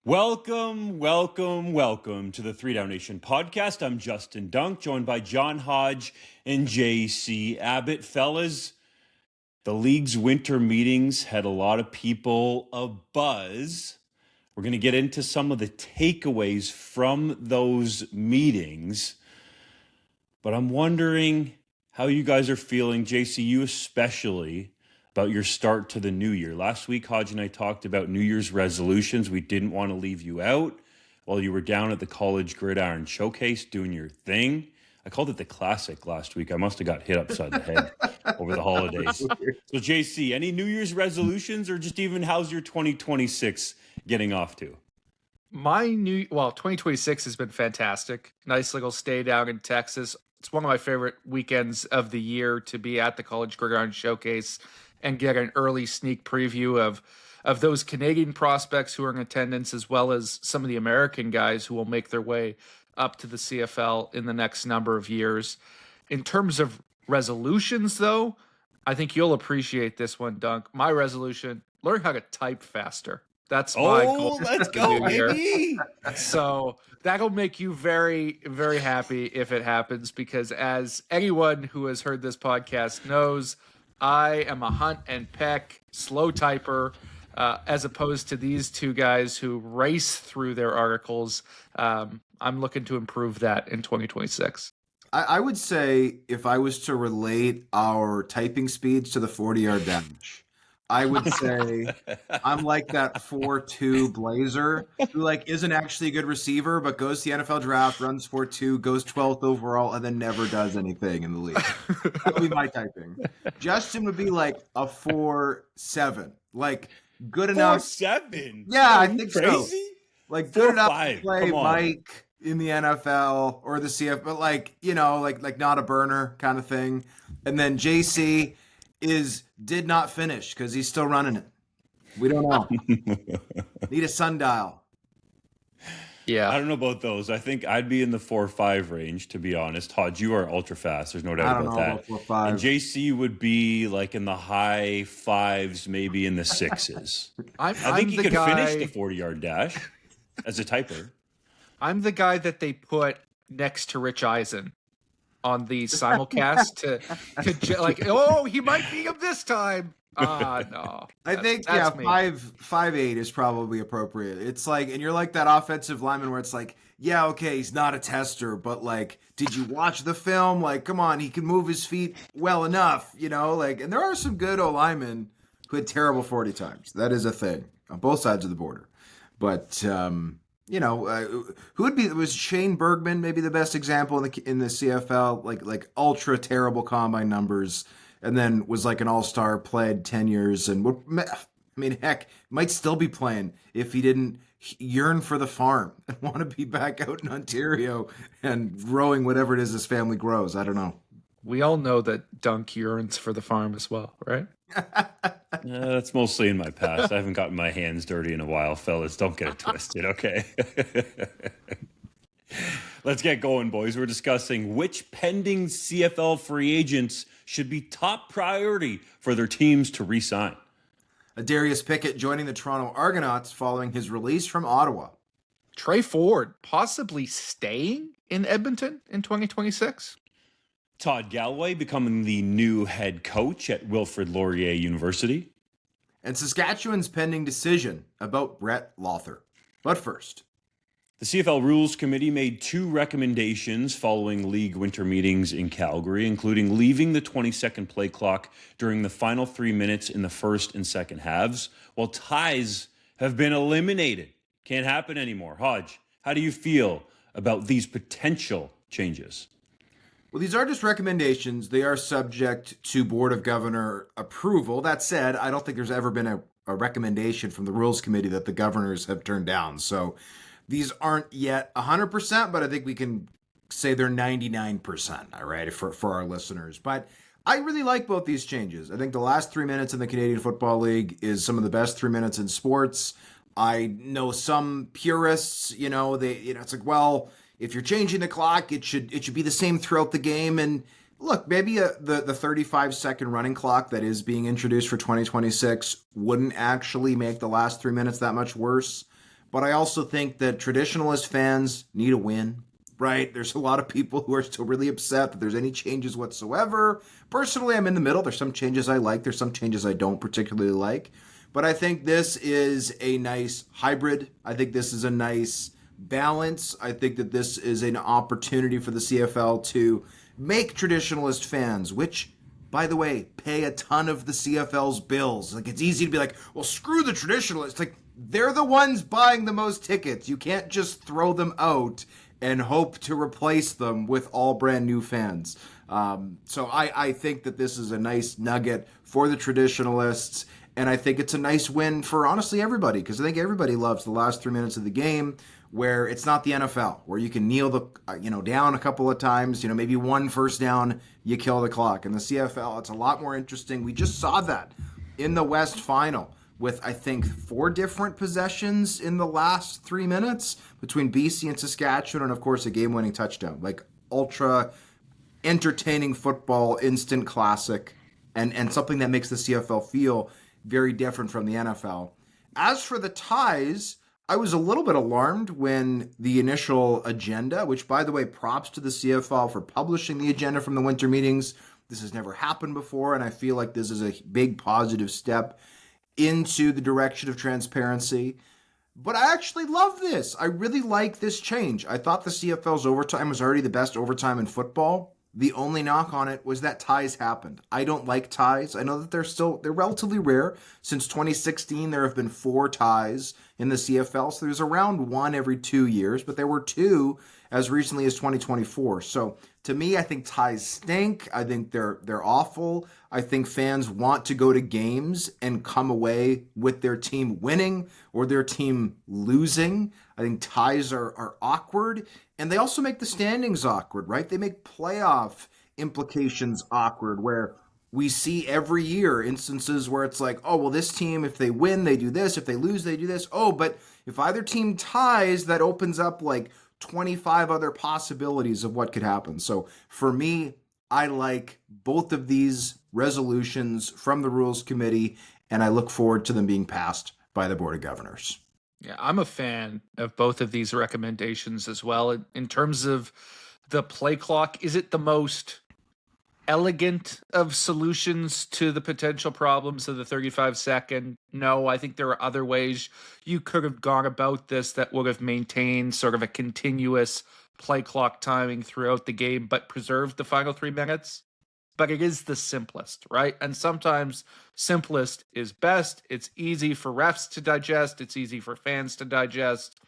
Welcome to the 3DownNation podcast. I'm Justin Dunk, joined by John Hodge and JC Abbott. Fellas, the league's winter meetings had a lot of people abuzz. We're going to get into some of the takeaways from those meetings, but I'm wondering how you guys are feeling, JC, you especially, about your start to the new year. Last week, Hodge and I talked about New Year's resolutions. We didn't want to leave you out while you were down at the College Gridiron Showcase doing your thing. I called it the Classic last week. I must have got hit upside the head over the holidays. So, JC, any New Year's resolutions, or just even how's your 2026 getting off to? 2026 has been fantastic. Nice little stay down in Texas. It's one of my favorite weekends of the year to be at the College Gridiron Showcase and get an early sneak preview of those Canadian prospects who are in attendance, as well as some of the American guys who will make their way up to the CFL in the next number of years. In terms of resolutions, though, I think you'll appreciate this one, Dunk. My resolution, learn how to type faster. That's my goal. Let's go, baby. So that'll make you very, very happy if it happens, because as anyone who has heard this podcast knows, I am a hunt and peck slow typer, as opposed to these two guys who race through their articles. I'm looking to improve that in 2026. I would say if I was to relate our typing speeds to the 40-yard dash, I would say I'm like that 4.2 Blazer who isn't actually a good receiver, but goes to the NFL draft, runs 4.2, goes 12th overall, and then never does anything in the league. That would be my typing. Justin would be like a 4.7, good enough. 4.7? Yeah, I think crazy? So. Good enough to 4.5. play Mike in the NFL or the CFL, but not a burner kind of thing. And then JC did not finish because he's still running it. We don't know. Need a sundial. Yeah. I don't know about those. I think I'd be in the 4.5 range, to be honest. Hodge, you are ultra fast. There's no doubt about that. 4.5. And JC would be in the high 5s, maybe in the 6s. I think he could finish the 40-yard dash as a typer. I'm the guy that they put next to Rich Eisen on the simulcast to he might be him this time. No. I think 5'8" is probably appropriate. It's and you're like that offensive lineman where it's okay, he's not a tester, but did you watch the film? Come on, he can move his feet well enough, and there are some good O-linemen who had terrible 40 times. That is a thing on both sides of the border. But who would be? Was Shane Bergman maybe the best example in the CFL? Ultra terrible combine numbers, and then was an all-star, played 10 years, and heck, might still be playing if he didn't yearn for the farm and want to be back out in Ontario and growing whatever it is his family grows. I don't know. We all know that Dunk yearns for the farm as well, right? That's mostly in my past. I haven't gotten my hands dirty in a while, fellas. Don't get it twisted, okay? Let's get going, boys. We're discussing which pending CFL free agents should be top priority for their teams to re-sign. Adarius Pickett joining the Toronto Argonauts following his release from Ottawa. Trey Ford possibly staying in Edmonton in 2026. Todd Galloway becoming the new head coach at Wilfrid Laurier University. And Saskatchewan's pending decision about Brett Lawther. But first, the CFL Rules Committee made 2 recommendations following league winter meetings in Calgary, including leaving the 20-second play clock during the final 3 minutes in the first and second halves, while ties have been eliminated. Can't happen anymore. Hodge, how do you feel about these potential changes? Well, these are just recommendations. They are subject to Board of Governor approval. That said, I don't think there's ever been a recommendation from the Rules Committee that the governors have turned down. So these aren't yet 100%, but I think we can say they're 99%, all right, for our listeners. But I really like both these changes. I think the last 3 minutes in the Canadian Football League is some of the best 3 minutes in sports. I know some purists, it's if you're changing the clock, it should be the same throughout the game. And look, maybe the 35-second running clock that is being introduced for 2026 wouldn't actually make the last 3 minutes that much worse. but I also think that traditionalist fans need a win, right? There's a lot of people who are still really upset that there's any changes whatsoever. Personally, I'm in the middle. There's some changes I like. There's some changes I don't particularly like. But I think this is a nice hybrid. I think this is a nice balance. I think that this is an opportunity for the CFL to make traditionalist fans, which, by the way, pay a ton of the CFL's bills. Like, it's easy to be like, well, screw the traditionalists. Like, they're the ones buying the most tickets. You can't just throw them out and hope to replace them with all brand new fans. So I think that this is a nice nugget for the traditionalists. And I think it's a nice win for, honestly, everybody, because I think everybody loves the last 3 minutes of the game where it's not the NFL, where you can kneel down a couple of times, maybe one first down, you kill the clock. In the CFL, it's a lot more interesting. We just saw that in the West Final with, I think, 4 different possessions in the last 3 minutes between BC and Saskatchewan, and, of course, a game-winning touchdown. Like, ultra entertaining football, instant classic, and something that makes the CFL feel very different from the NFL. As for the ties, I was a little bit alarmed when the initial agenda, which, by the way, props to the CFL for publishing the agenda from the winter meetings. This has never happened before, and I feel like this is a big positive step into the direction of transparency. But I actually love this. I really like this change. I thought the CFL's overtime was already the best overtime in football. The only knock on it was that ties happened. I don't like ties. I know that they're relatively rare. Since 2016, there have been 4 ties in the CFL. So there's around 1 every 2 years, but there were 2 as recently as 2024. So to me, I think ties stink. I think they're awful. I think fans want to go to games and come away with their team winning or their team losing. I think ties are awkward, and they also make the standings awkward, right? They make playoff implications awkward, where we see every year instances where it's like, oh, well, this team, if they win, they do this. If they lose, they do this. Oh, but if either team ties, that opens up like 25 other possibilities of what could happen. So for me, I like both of these resolutions from the Rules Committee, and I look forward to them being passed by the Board of Governors. Yeah, I'm a fan of both of these recommendations as well. In terms of the play clock, is it the most elegant of solutions to the potential problems of the 35-second? No, I think there are other ways you could have gone about this that would have maintained sort of a continuous play clock timing throughout the game, but preserved the final 3 minutes. But it is the simplest, right? And sometimes simplest is best. It's easy for refs to digest. It's easy for fans to digest.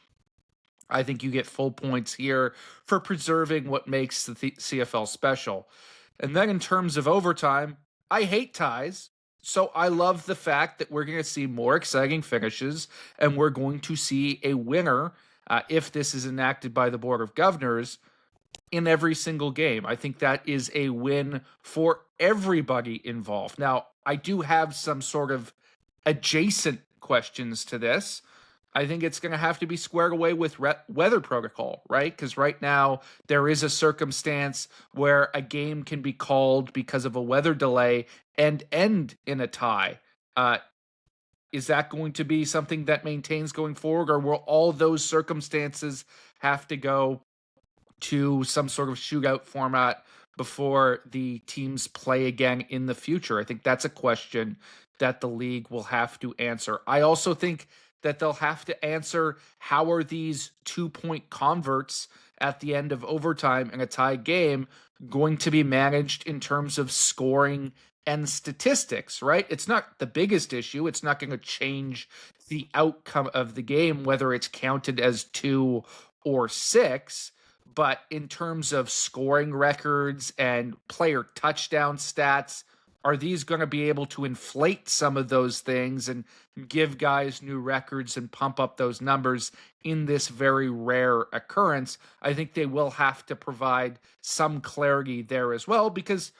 I think you get full points here for preserving what makes the CFL special. And then in terms of overtime, I hate ties. So I love the fact that we're going to see more exciting finishes, and we're going to see a winner if this is enacted by the Board of Governors in every single game. I think that is a win for everybody involved. Now, I do have some sort of adjacent questions to this. I think it's going to have to be squared away with weather protocol, right? Because right now there is a circumstance where a game can be called because of a weather delay and end in a tie. Is that going to be something that maintains going forward, or will all those circumstances have to go to some sort of shootout format before the teams play again in the future? I think that's a question that the league will have to answer. I also think that they'll have to answer, how are these 2-point converts at the end of overtime in a tie game going to be managed in terms of scoring and statistics, right? It's not the biggest issue. It's not going to change the outcome of the game, whether it's counted as 2 or 6. But in terms of scoring records and player touchdown stats, are these going to be able to inflate some of those things and give guys new records and pump up those numbers in this very rare occurrence? I think they will have to provide some clarity there as well, because,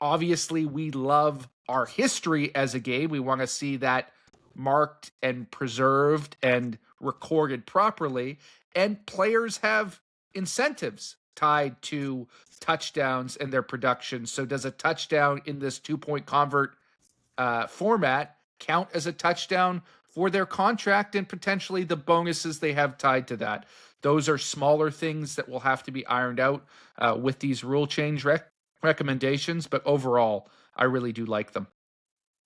obviously we love our history as a game. We want to see that marked and preserved and recorded properly. And players have incentives tied to touchdowns and their production. So does a touchdown in this 2-point convert format count as a touchdown for their contract and potentially the bonuses they have tied to that. Those are smaller things that will have to be ironed out with these rule change recommendations. But overall, I really do like them.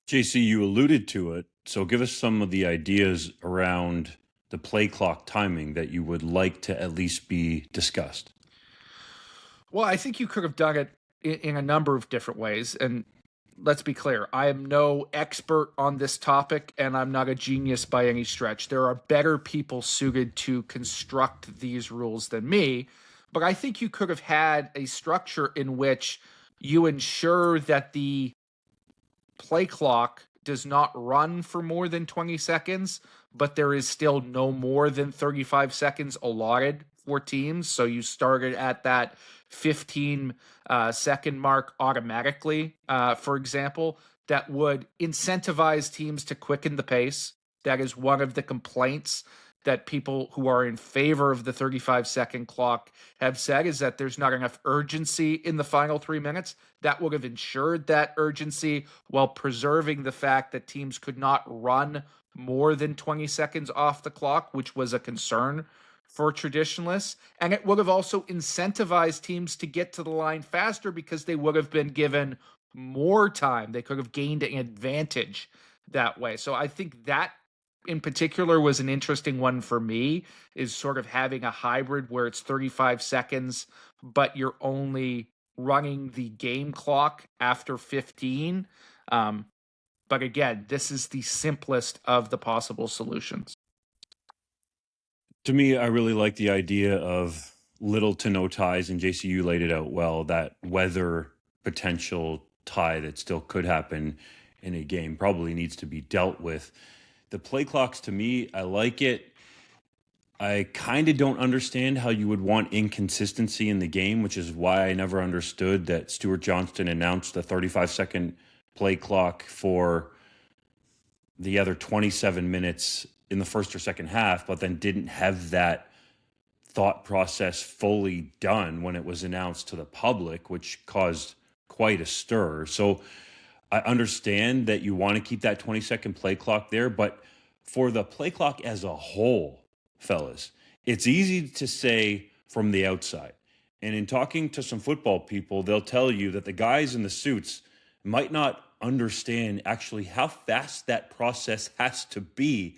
JC, you alluded to it. So give us some of the ideas around the play clock timing that you would like to at least be discussed. Well, I think you could have done it in a number of different ways. And let's be clear, I am no expert on this topic and I'm not a genius by any stretch. There are better people suited to construct these rules than me. But I think you could have had a structure in which you ensure that the play clock does not run for more than 20 seconds, but there is still no more than 35 seconds allotted for teams. So you started at that 15 second mark automatically, for example, that would incentivize teams to quicken the pace. That is one of the complaints that people who are in favor of the 35-second clock have said, is that there's not enough urgency in the final 3 minutes. That would have ensured that urgency while preserving the fact that teams could not run more than 20 seconds off the clock, which was a concern for traditionalists. And it would have also incentivized teams to get to the line faster because they would have been given more time. They could have gained an advantage that way. So I think that in particular was an interesting one for me, is sort of having a hybrid where it's 35 seconds, but you're only running the game clock after 15. But again, this is the simplest of the possible solutions. To me, I really like the idea of little to no ties, and JCU laid it out well, that weather potential tie that still could happen in a game probably needs to be dealt with. The play clocks, to me, I like it. I kind of don't understand how you would want inconsistency in the game, which is why I never understood that Stewart Johnston announced the 35-second play clock for the other 27 minutes in the first or second half, but then didn't have that thought process fully done when it was announced to the public, which caused quite a stir. So I understand that you want to keep that 20-second play clock there, but for the play clock as a whole, fellas, it's easy to say from the outside. And in talking to some football people, they'll tell you that the guys in the suits might not understand actually how fast that process has to be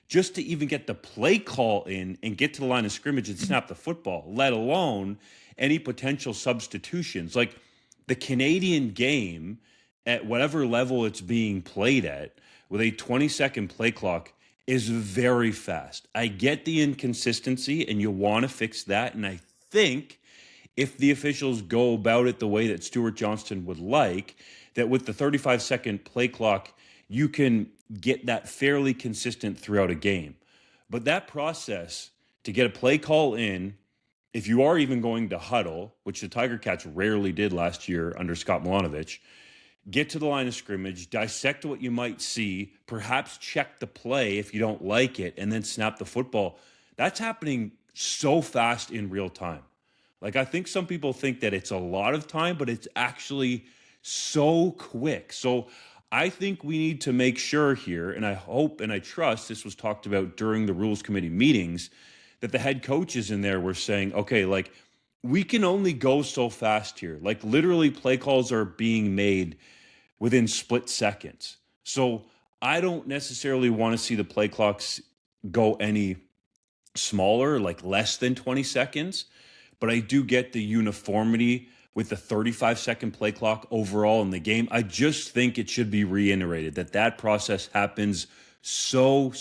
just to even get the play call in and get to the line of scrimmage and snap the football, let alone any potential substitutions. Like the Canadian game, at whatever level it's being played at, with a 20-second play clock, is very fast. I get the inconsistency, and you want to fix that. And I think if the officials go about it the way that Stewart Johnston would like, that with the 35-second play clock, you can get that fairly consistent throughout a game. But that process to get a play call in, if you are even going to huddle, which the Tiger Cats rarely did last year under Scott Milanovic, get to the line of scrimmage, dissect what you might see, perhaps check the play if you don't like it, and then snap the football. That's happening so fast in real time. Like, I think some people think that it's a lot of time, but it's actually so quick. So I think we need to make sure here, and I hope and I trust this was talked about during the Rules Committee meetings, that the head coaches in there were saying, okay, like, we can only go so fast here. Like, literally play calls are being made within split seconds. So I don't necessarily want to see the play clocks go any smaller, like less than 20 seconds. But I do get the uniformity with the 35-second play clock overall in the game. I just think it should be reiterated that process happens so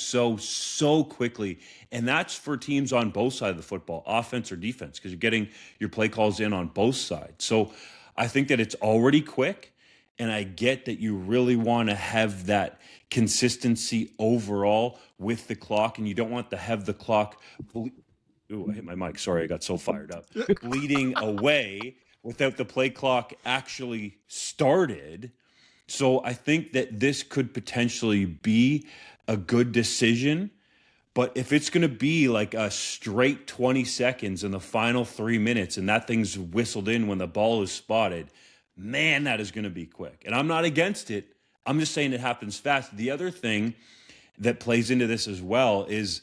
quickly. And that's for teams on both sides of the football, offense or defense, because you're getting your play calls in on both sides. So I think that it's already quick. And I get that you really want to have that consistency overall with the clock, and you don't want to have the clock. Ooh, I hit my mic. Sorry, I got so fired up. Bleeding away without the play clock actually started. So I think that this could potentially be a good decision. But if it's going to be like a straight 20 seconds in the final 3 minutes and that thing's whistled in when the ball is spotted, man, that is going to be quick. And I'm not against it. I'm just saying it happens fast. The other thing that plays into this as well is,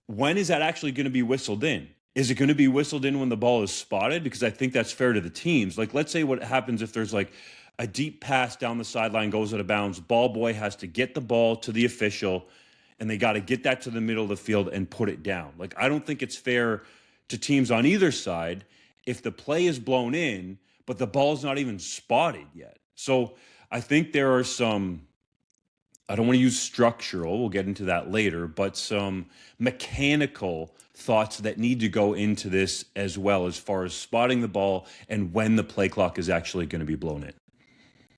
when is that actually going to be whistled in? Is it going to be whistled in when the ball is spotted? Because I think that's fair to the teams. Like, let's say what happens if there's like a deep pass down the sideline, goes out of bounds. Ball boy has to get the ball to the official, and they got to get that to the middle of the field and put it down. Like, I don't think it's fair to teams on either side if the play is blown in, but the ball's not even spotted yet. So I think there are some, I don't want to use structural, we'll get into that later, but some mechanical thoughts that need to go into this as well, as far as spotting the ball and when the play clock is actually going to be blown in.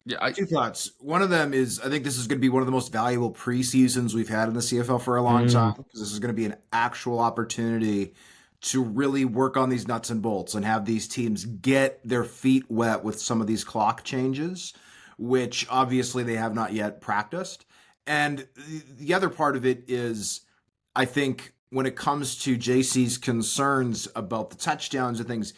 Yeah, Two thoughts. One of them is, I think this is going to be one of the most valuable preseasons we've had in the CFL for a long time, because this is going to be an actual opportunity to really work on these nuts and bolts and have these teams get their feet wet with some of these clock changes, which obviously they have not yet practiced. And the other part of it is, I think when it comes to JC's concerns about the touchdowns and things,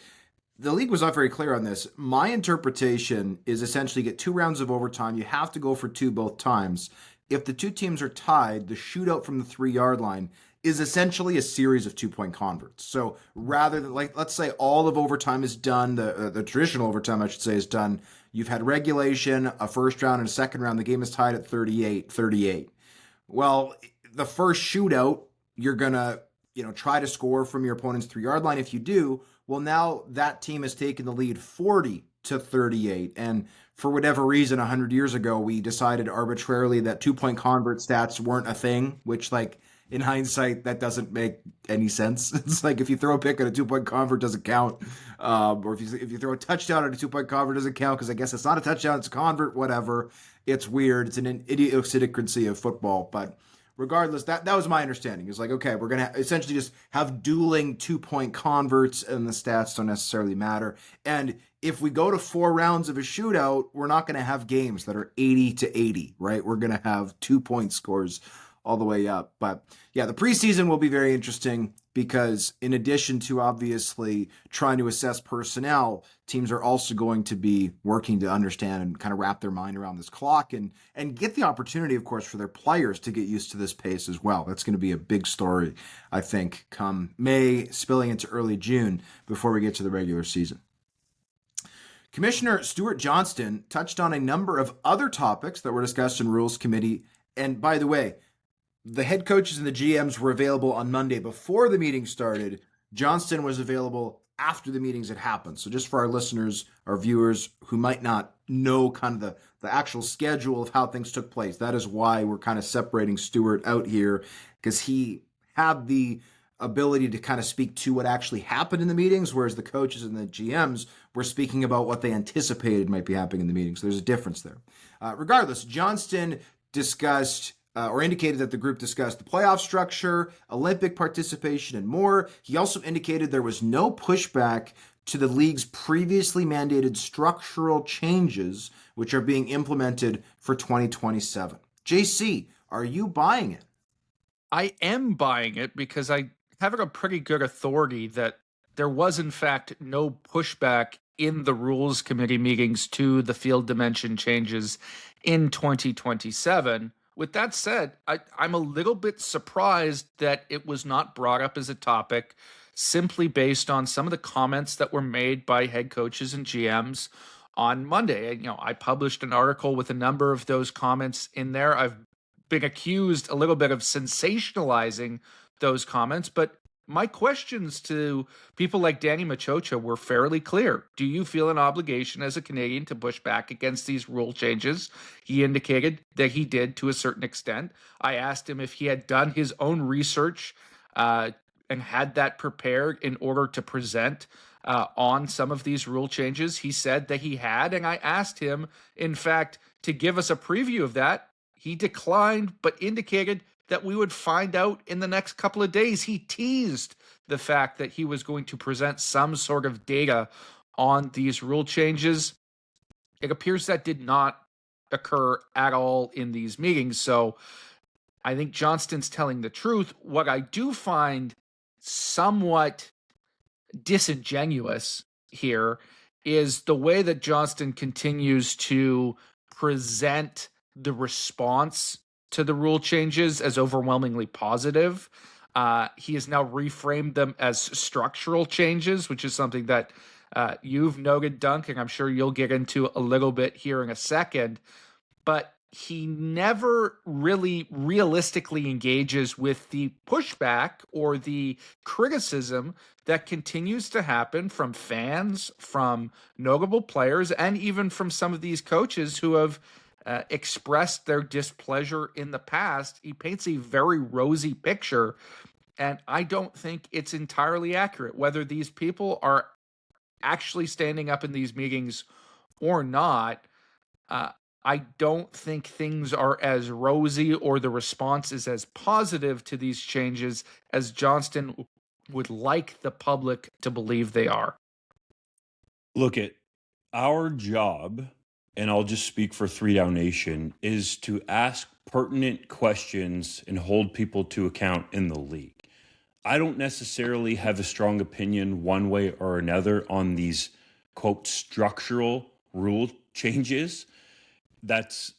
the league was not very clear on this. My interpretation is essentially get 2 rounds of overtime. You have to go for 2 both times. If the 2 teams are tied, the shootout from the 3-yard line is essentially a series of 2-point converts. So rather than, like, let's say all of overtime is done, the traditional overtime, I should say, is done. You've had regulation, a first round and a second round. The game is tied at 38-38. Well, the first shootout, you're going to, try to score from your opponent's 3-yard line. If you do, well, now that team has taken the lead 40-38. And for whatever reason, 100 years ago, we decided arbitrarily that 2-point convert stats weren't a thing, which, like, in hindsight, that doesn't make any sense. It's like if you throw a pick at a 2-point convert, doesn't count. Or if you throw a touchdown at a 2-point convert, doesn't count, because I guess it's not a touchdown, it's a convert, whatever. It's weird. It's an idiosyncrasy of football. But regardless, that was my understanding. It's like, okay, we're going to essentially just have dueling 2-point converts, and the stats don't necessarily matter. And if we go to 4 rounds of a shootout, we're not going to have games that are 80-80, right? We're going to have 2-point scores all the way up. But yeah, the preseason will be very interesting, because in addition to obviously trying to assess personnel, teams are also going to be working to understand and kind of wrap their mind around this clock and get the opportunity, of course, for their players to get used to this pace as well. That's going to be a big story, I think, come May, spilling into early June before we get to the regular season. Commissioner Stewart Johnston touched on a number of other topics that were discussed in Rules Committee. And by the way, the head coaches and the GMs were available on Monday before the meeting started. Johnston was available after the meetings had happened. So just for our listeners, our viewers who might not know kind of the actual schedule of how things took place, that is why we're kind of separating Stewart out here, because he had the ability to kind of speak to what actually happened in the meetings, whereas the coaches and the GMs were speaking about what they anticipated might be happening in the meetings. So there's a difference there. Regardless, Johnston discussed or indicated that the group discussed the playoff structure, Olympic participation, and more. He also indicated there was no pushback to the league's previously mandated structural changes, which are being implemented for 2027. JC, are you buying it? I am buying it, because I have a pretty good authority that there was, in fact, no pushback in the Rules Committee meetings to the field dimension changes in 2027. With that said, I'm a little bit surprised that it was not brought up as a topic, simply based on some of the comments that were made by head coaches and GMs on Monday. I published an article with a number of those comments in there. I've been accused a little bit of sensationalizing those comments, but my questions to people like Danny Machocha were fairly clear. Do you feel an obligation as a Canadian to push back against these rule changes? He indicated that he did, to a certain extent. I asked him if he had done his own research and had that prepared in order to present on some of these rule changes. He said that he had, and I asked him, in fact, to give us a preview of that. He declined, but indicated that we would find out in the next couple of days. He teased the fact that he was going to present some sort of data on these rule changes. It appears that did not occur at all in these meetings. So I think Johnston's telling the truth. What I do find somewhat disingenuous here is the way that Johnston continues to present the response to the rule changes as overwhelmingly positive. He has now reframed them as structural changes, which is something that you've noted, Dunk, and I'm sure you'll get into a little bit here in a second. But he never really realistically engages with the pushback or the criticism that continues to happen from fans, from notable players, and even from some of these coaches who have expressed their displeasure in the past. He paints a very rosy picture, and I don't think it's entirely accurate. Whether these people are actually standing up in these meetings or not, I don't think things are as rosy or the response is as positive to these changes as Johnston would like the public to believe they are. Look, at our job, and I'll just speak for 3DownNation, is to ask pertinent questions and hold people to account in the league. I don't necessarily have a strong opinion one way or another on these, quote, structural rule changes. That's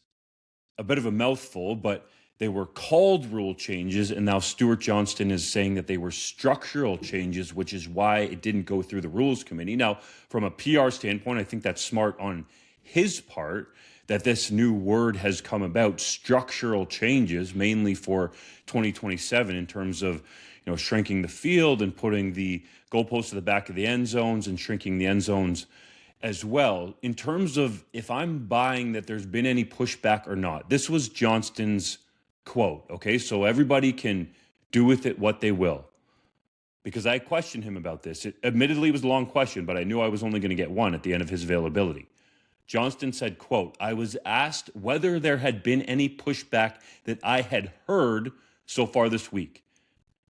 a bit of a mouthful, but they were called rule changes, and now Stewart Johnston is saying that they were structural changes, which is why it didn't go through the rules committee. Now, from a PR standpoint, I think that's smart on his part that this new word has come about, structural changes, mainly for 2027 in terms of shrinking the field and putting the goalposts to the back of the end zones and shrinking the end zones as well. In terms of if I'm buying that there's been any pushback or not, this was Johnston's quote, okay? So everybody can do with it what they will. Because I questioned him about this. It admittedly was a long question, but I knew I was only going to get one at the end of his availability. Johnston said, quote, "I was asked whether there had been any pushback that I had heard so far this week.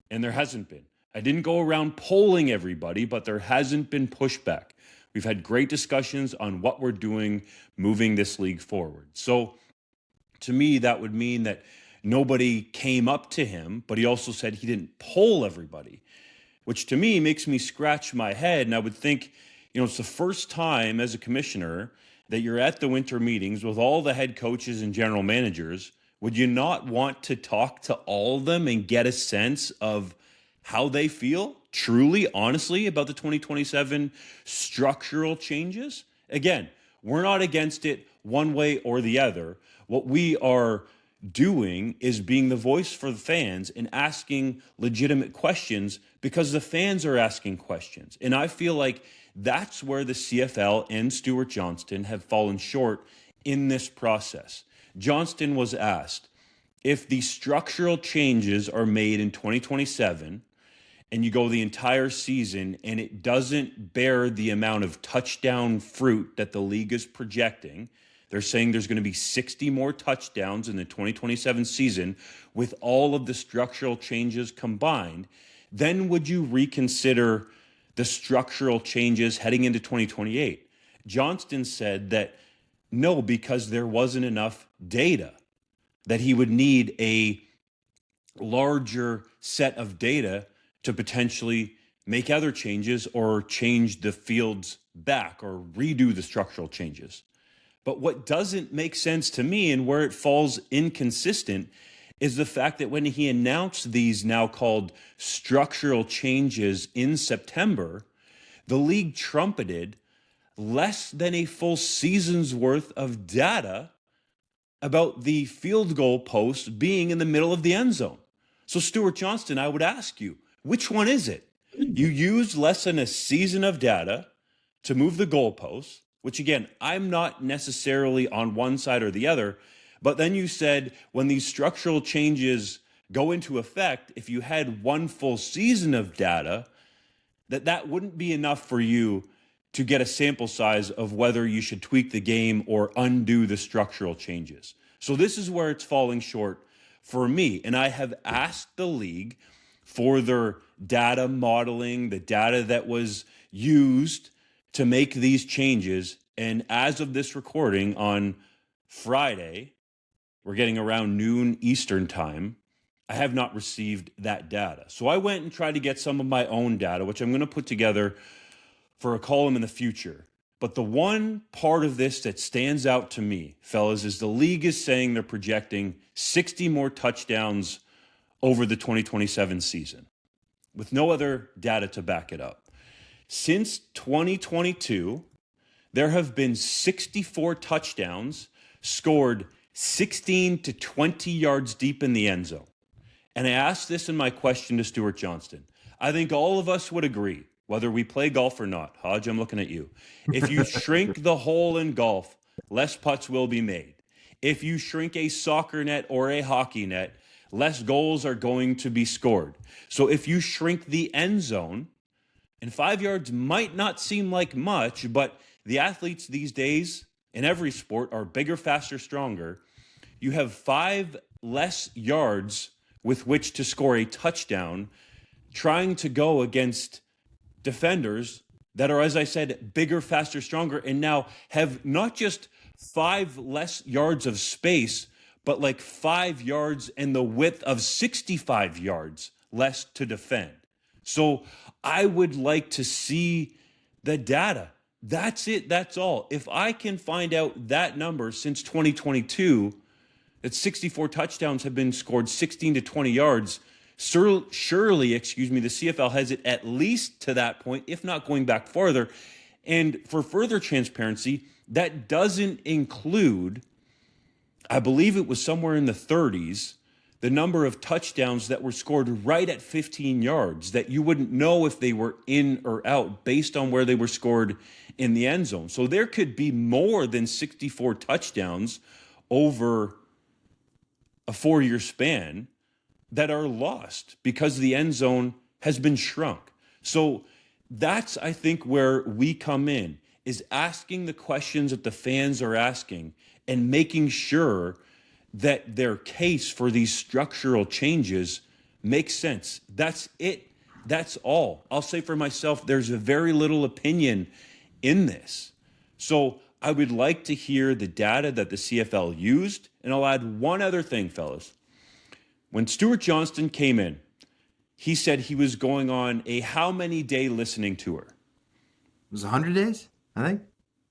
And there hasn't been. I didn't go around polling everybody, but there hasn't been pushback. We've had great discussions on what we're doing, moving this league forward." So to me, that would mean that nobody came up to him, but he also said he didn't poll everybody, which to me makes me scratch my head. And I would think, it's the first time as a commissioner that you're at the winter meetings with all the head coaches and general managers. Would you not want to talk to all of them and get a sense of how they feel truly, honestly, about the 2027 structural changes? Again, we're not against it one way or the other. What we are doing is being the voice for the fans and asking legitimate questions because the fans are asking questions. And I feel like that's where the CFL and Stewart Johnston have fallen short in this process. Johnston was asked if the structural changes are made in 2027 and you go the entire season and it doesn't bear the amount of touchdown fruit that the league is projecting. They're saying there's going to be 60 more touchdowns in the 2027 season with all of the structural changes combined. Then would you reconsider the structural changes heading into 2028? Johnston said that no, because there wasn't enough data, that he would need a larger set of data to potentially make other changes or change the fields back or redo the structural changes. But what doesn't make sense to me and where it falls inconsistent is the fact that when he announced these now called structural changes in September, the league trumpeted less than a full season's worth of data about the field goal post being in the middle of the end zone. So Stewart Johnston, I would ask you, which one is it? You used less than a season of data to move the goalposts, which again, I'm not necessarily on one side or the other, but then you said when these structural changes go into effect, if you had one full season of data, that wouldn't be enough for you to get a sample size of whether you should tweak the game or undo the structural changes. So this is where it's falling short for me. And I have asked the league for their data modeling, the data that was used to make these changes. And as of this recording on Friday, we're getting around noon Eastern time, I have not received that data. So I went and tried to get some of my own data, which I'm going to put together for a column in the future. But the one part of this that stands out to me, fellas, is the league is saying they're projecting 60 more touchdowns over the 2027 season with no other data to back it up. Since 2022, there have been 64 touchdowns scored 16 to 20 yards deep in the end zone. And I asked this in my question to Stewart Johnston. I think all of us would agree, whether we play golf or not. Hodge, I'm looking at you. If you shrink the hole in golf, less putts will be made. If you shrink a soccer net or a hockey net, less goals are going to be scored. So if you shrink the end zone, and 5 yards might not seem like much, but the athletes these days in every sport are bigger, faster, stronger. You have 5 less yards with which to score a touchdown, trying to go against defenders that are, as I said, bigger, faster, stronger, and now have not just 5 less yards of space, but like 5 yards and the width of 65 yards less to defend. So I would like to see the data. That's it. That's all. If I can find out that number since 2022, that 64 touchdowns have been scored 16 to 20 yards, surely, the CFL has it at least to that point, if not going back farther. And for further transparency, that doesn't include, I believe it was somewhere in the 30s, the number of touchdowns that were scored right at 15 yards that you wouldn't know if they were in or out based on where they were scored in the end zone. So there could be more than 64 touchdowns over a 4-year span that are lost because the end zone has been shrunk. So that's, I think, where we come in, is asking the questions that the fans are asking and making sure that their case for these structural changes makes sense. That's it. That's all. I'll say for myself, there's a very little opinion in this. So I would like to hear the data that the CFL used. And I'll add one other thing, fellas. When Stewart Johnston came in, he said he was going on a how many day listening tour? It was 100 days, I think.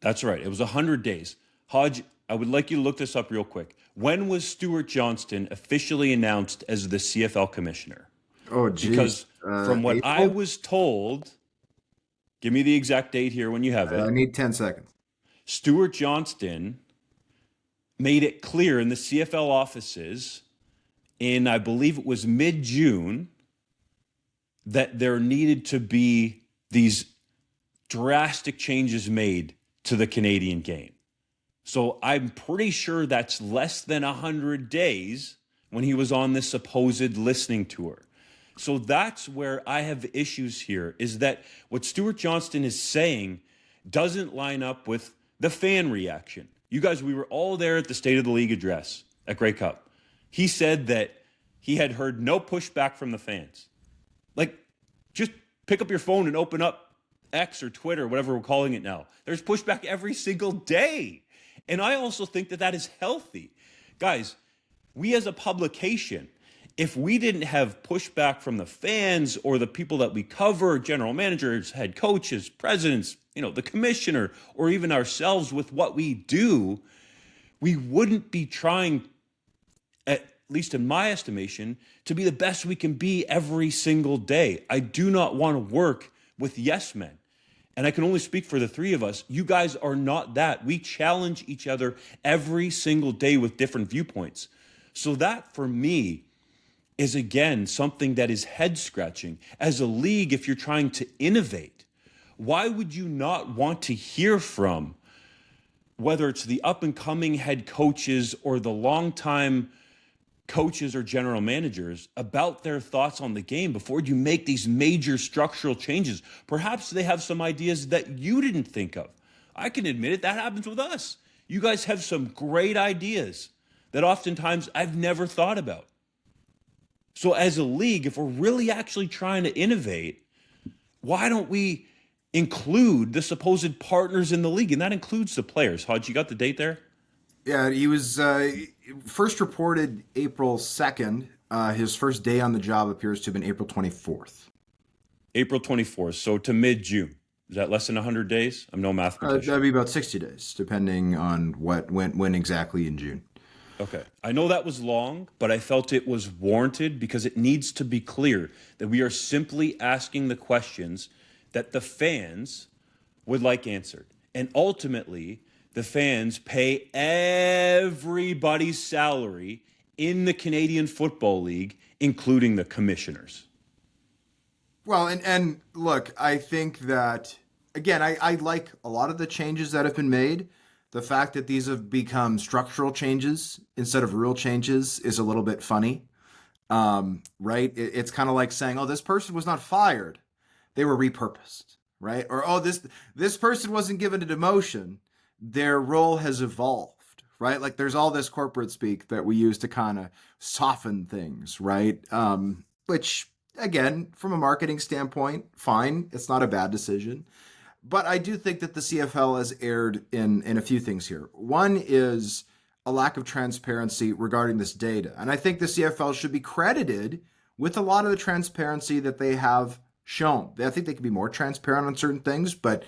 That's right. It was 100 days. Hodge, I would like you to look this up real quick. When was Stewart Johnston officially announced as the CFL commissioner? Oh, geez. Because from what April? I was told, give me the exact date here when you have it. I need 10 seconds. Stewart Johnston made it clear in the CFL offices in, I believe it was mid-June, that there needed to be these drastic changes made to the Canadian game. So I'm pretty sure that's less than 100 days when he was on this supposed listening tour. So that's where I have issues here, is that what Stewart Johnston is saying doesn't line up with the fan reaction. You guys, we were all there at the State of the League address at Grey Cup. He said that he had heard no pushback from the fans. Like, just pick up your phone and open up X or Twitter, whatever we're calling it now. There's pushback every single day. And I also think that that is healthy. Guys, we as a publication, if we didn't have pushback from the fans or the people that we cover, general managers, head coaches, presidents, the commissioner, or even ourselves with what we do, we wouldn't be trying, at least in my estimation, to be the best we can be every single day. I do not want to work with yes men. And I can only speak for the three of us. You guys are not that. We challenge each other every single day with different viewpoints. So that, for me, is, again, something that is head-scratching. As a league, if you're trying to innovate, why would you not want to hear from, whether it's the up-and-coming head coaches or the long-time coaches or general managers, about their thoughts on the game before you make these major structural changes? Perhaps they have some ideas that you didn't think of. I can admit it, that happens with us. You guys have some great ideas that oftentimes I've never thought about. So as a league, if we're really actually trying to innovate, why don't we include the supposed partners in the league? And that includes the players. Hodge, you got the date there? Yeah, he was first reported April 2nd. His first day on the job appears to have been April 24th. April 24th, so to mid-June. Is that less than 100 days? I'm no mathematician. That'd be about 60 days, depending on when exactly in June. Okay. I know that was long, but I felt it was warranted because it needs to be clear that we are simply asking the questions that the fans would like answered. And ultimately, the fans pay everybody's salary in the Canadian Football League, including the commissioners. Well, and look, I think that, again, I like a lot of the changes that have been made. The fact that these have become structural changes instead of rule changes is a little bit funny, right? It's kind of like saying, oh, this person was not fired. They were repurposed, right? Or, oh, this person wasn't given a demotion. Their role has evolved, right? Like there's all this corporate speak that we use to kind of soften things, right? Which, again, from a marketing standpoint, fine. It's not a bad decision. But I do think that the CFL has erred in a few things here. One is a lack of transparency regarding this data. And I think the CFL should be credited with a lot of the transparency that they have shown. I think they can be more transparent on certain things, but,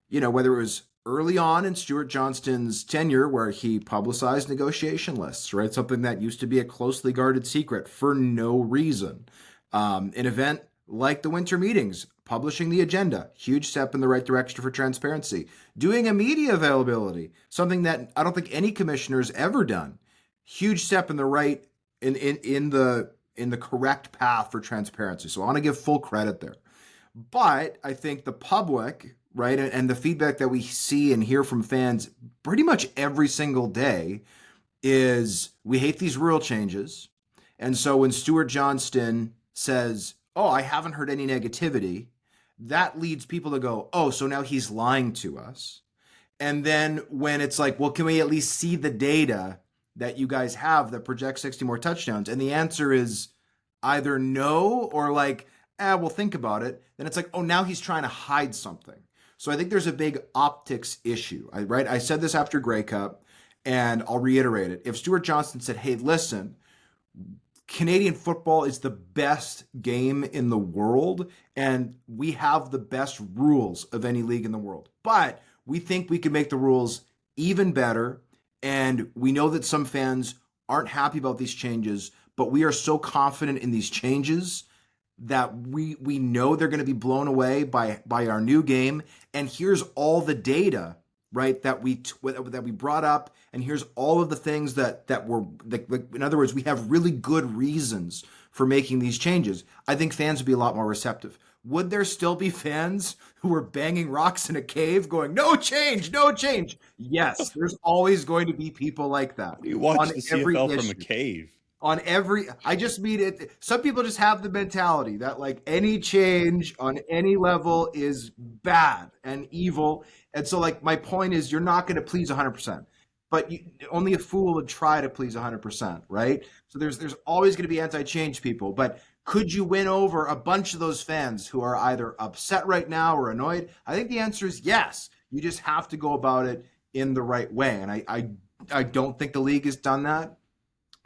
you know, whether it was early on in Stewart Johnston's tenure where he publicized negotiation lists, right? Something that used to be a closely guarded secret for no reason. An event like the winter meetings, publishing the agenda, huge step in the right direction for transparency. Doing a media availability, something that I don't think any commissioner's ever done. Huge step in the right, in the correct path for transparency. So I want to give full credit there. But I think the public, right, and the feedback that we see and hear from fans pretty much every single day is we hate these rule changes. And so when Stewart Johnston says, oh, I haven't heard any negativity, that leads people to go, oh, so now he's lying to us. And then when it's like, well, can we at least see the data that you guys have that projects 60 more touchdowns? And the answer is either no or like, we'll think about it. Then it's like, oh, now he's trying to hide something. So I think there's a big optics issue, right? I said this after Grey Cup, and I'll reiterate it. If Stewart Johnston said, hey, listen, Canadian football is the best game in the world, and we have the best rules of any league in the world. But we think we can make the rules even better, and we know that some fans aren't happy about these changes, but we are so confident in these changes that we know they're going to be blown away by our new game. And here's all the data, right, that we brought up, and here's all of the things that were, in other words, we have really good reasons for making these changes. I think fans would be a lot more receptive. Would there still be fans who were banging rocks in a cave going, no change, no change? Yes, there's always going to be people like that. You watch the CFL from a cave. I just mean it. Some people just have the mentality that like any change on any level is bad and evil. And so like my point is you're not going to please 100%, but only a fool would try to please 100%, right? So there's always going to be anti-change people, but could you win over a bunch of those fans who are either upset right now or annoyed? I think the answer is yes. You just have to go about it in the right way. And I don't think the league has done that,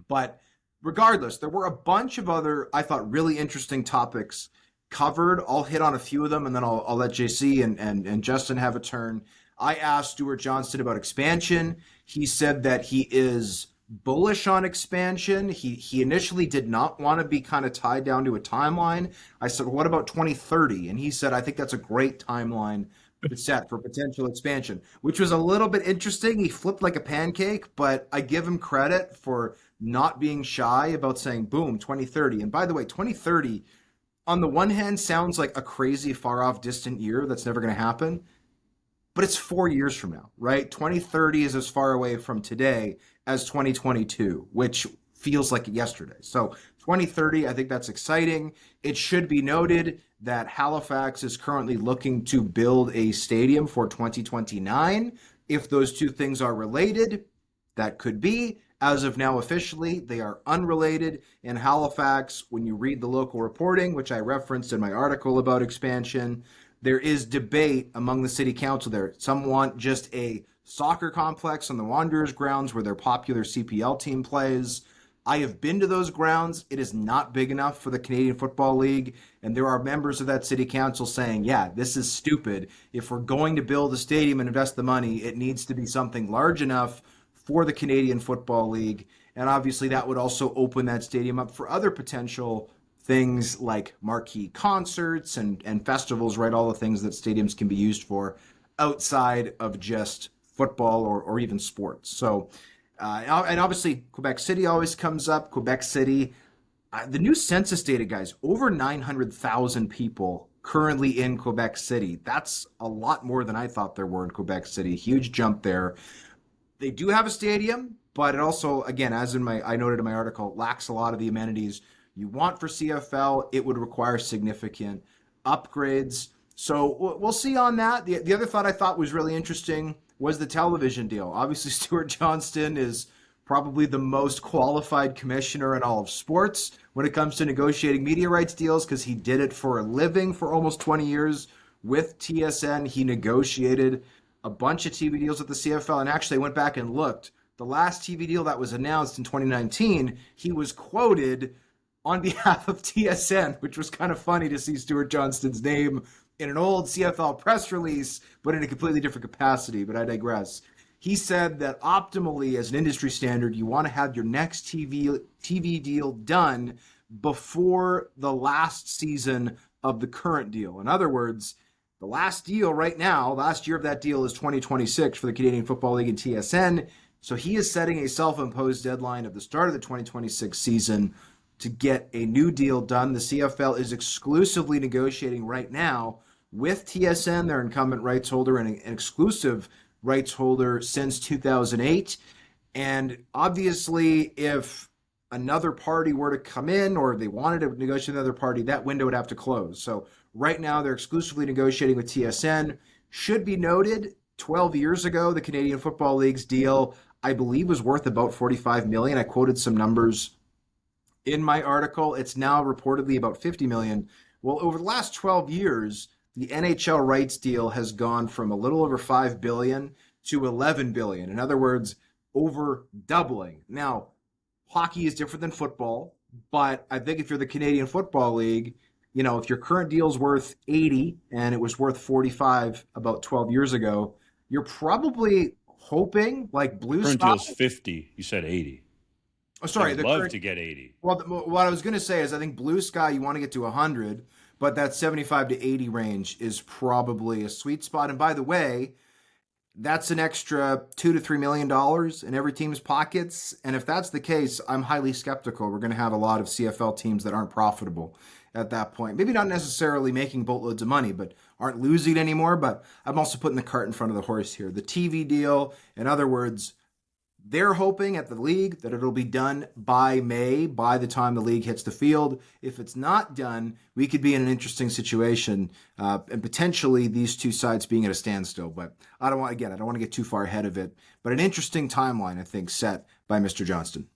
but regardless, there were a bunch of other, I thought, really interesting topics covered. I'll hit on a few of them, and then I'll let JC and Justin have a turn. I asked Stewart Johnston about expansion. He said that he is bullish on expansion. He initially did not want to be kind of tied down to a timeline. I said, what about 2030? And he said, I think that's a great timeline to set for potential expansion, which was a little bit interesting. He flipped like a pancake, but I give him credit for not being shy about saying, boom, 2030. And by the way, 2030, on the one hand, sounds like a crazy far off distant year that's never going to happen, but it's 4 years from now, right? 2030 is as far away from today as 2022, which feels like yesterday. So 2030, I think that's exciting. It should be noted that Halifax is currently looking to build a stadium for 2029. If those two things are related, that could be. As of now, officially, they are unrelated. In Halifax, when you read the local reporting, which I referenced in my article about expansion, there is debate among the city council there. Some want just a soccer complex on the Wanderers grounds where their popular CPL team plays. I have been to those grounds. It is not big enough for the Canadian Football League. And there are members of that city council saying, yeah, this is stupid. If we're going to build a stadium and invest the money, it needs to be something large enough for the Canadian Football League. And obviously, that would also open that stadium up for other potential things like marquee concerts and festivals, right? All the things that stadiums can be used for outside of just football or even sports. So, and obviously, Quebec City always comes up. Quebec City, the new census data, guys, over 900,000 people currently in Quebec City. That's a lot more than I thought there were in Quebec City. Huge jump there. They do have a stadium, but it also, again, as I noted in my article, lacks a lot of the amenities you want for CFL. It would require significant upgrades. So we'll see on that. The other thought I thought was really interesting was the television deal. Obviously, Stewart Johnston is probably the most qualified commissioner in all of sports when it comes to negotiating media rights deals, because he did it for a living for almost 20 years with TSN. He negotiated a bunch of TV deals with the CFL, and actually I went back and looked. The last TV deal that was announced in 2019, he was quoted on behalf of TSN, which was kind of funny to see Stewart Johnston's name in an old CFL press release, but in a completely different capacity. But I digress. He said that optimally, as an industry standard, you want to have your next TV deal done before the last season of the current deal. In other words, the last deal right now, last year of that deal is 2026 for the Canadian Football League and TSN. So he is setting a self-imposed deadline of the start of the 2026 season to get a new deal done. The CFL is exclusively negotiating right now with TSN, their incumbent rights holder and an exclusive rights holder since 2008. And obviously, if another party were to come in or they wanted to negotiate with another party, that window would have to close. So right now, they're exclusively negotiating with TSN. Should be noted, 12 years ago, the Canadian Football League's deal, I believe, was worth about $45 million. I quoted some numbers in my article. It's now reportedly about $50 million. Well, over the last 12 years, the NHL rights deal has gone from a little over $5 billion to $11 billion. In other words, over doubling. Now, hockey is different than football, but I think if you're the Canadian Football League, you know, if your current deal is worth 80 and it was worth 45 about 12 years ago, you're probably hoping, like Blue Current Sky. deal's 50. You said 80. Oh, sorry. I'd love to get 80. Well, what I was going to say is I think Blue Sky, you want to get to 100, but that 75 to 80 range is probably a sweet spot. And by the way, that's an extra $2 to $3 million in every team's pockets. And if that's the case, I'm highly skeptical we're going to have a lot of CFL teams that aren't profitable at that point. Maybe not necessarily making boatloads of money, but aren't losing anymore. But I'm also putting the cart in front of the horse here. The TV deal, in other words, they're hoping at the league that it'll be done by May, by the time the league hits the field. If it's not done, we could be in an interesting situation and potentially these two sides being at a standstill. But I don't want to get too far ahead of it. But an interesting timeline, I think, set by Mr. Johnston.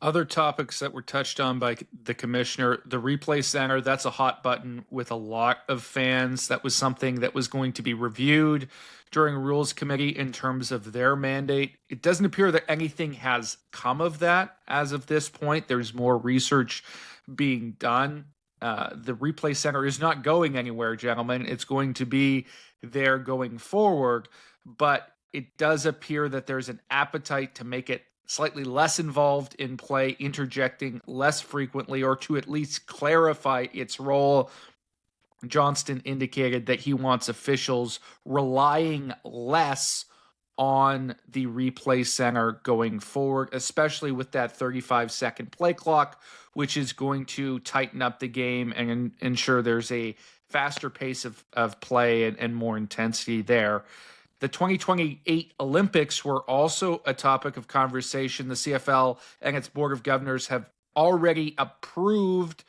Other topics that were touched on by the commissioner, the replay center, that's a hot button with a lot of fans. That was something that was going to be reviewed during Rules Committee in terms of their mandate. It doesn't appear that anything has come of that as of this point. There's more research being done. The replay center is not going anywhere, gentlemen. It's going to be there going forward, but it does appear that there's an appetite to make it slightly less involved in play, interjecting less frequently, or to at least clarify its role. Johnston indicated that he wants officials relying less on the replay center going forward, especially with that 35-second play clock, which is going to tighten up the game and ensure there's a faster pace of play and more intensity there. The 2028 Olympics were also a topic of conversation. The CFL and its Board of Governors have already approved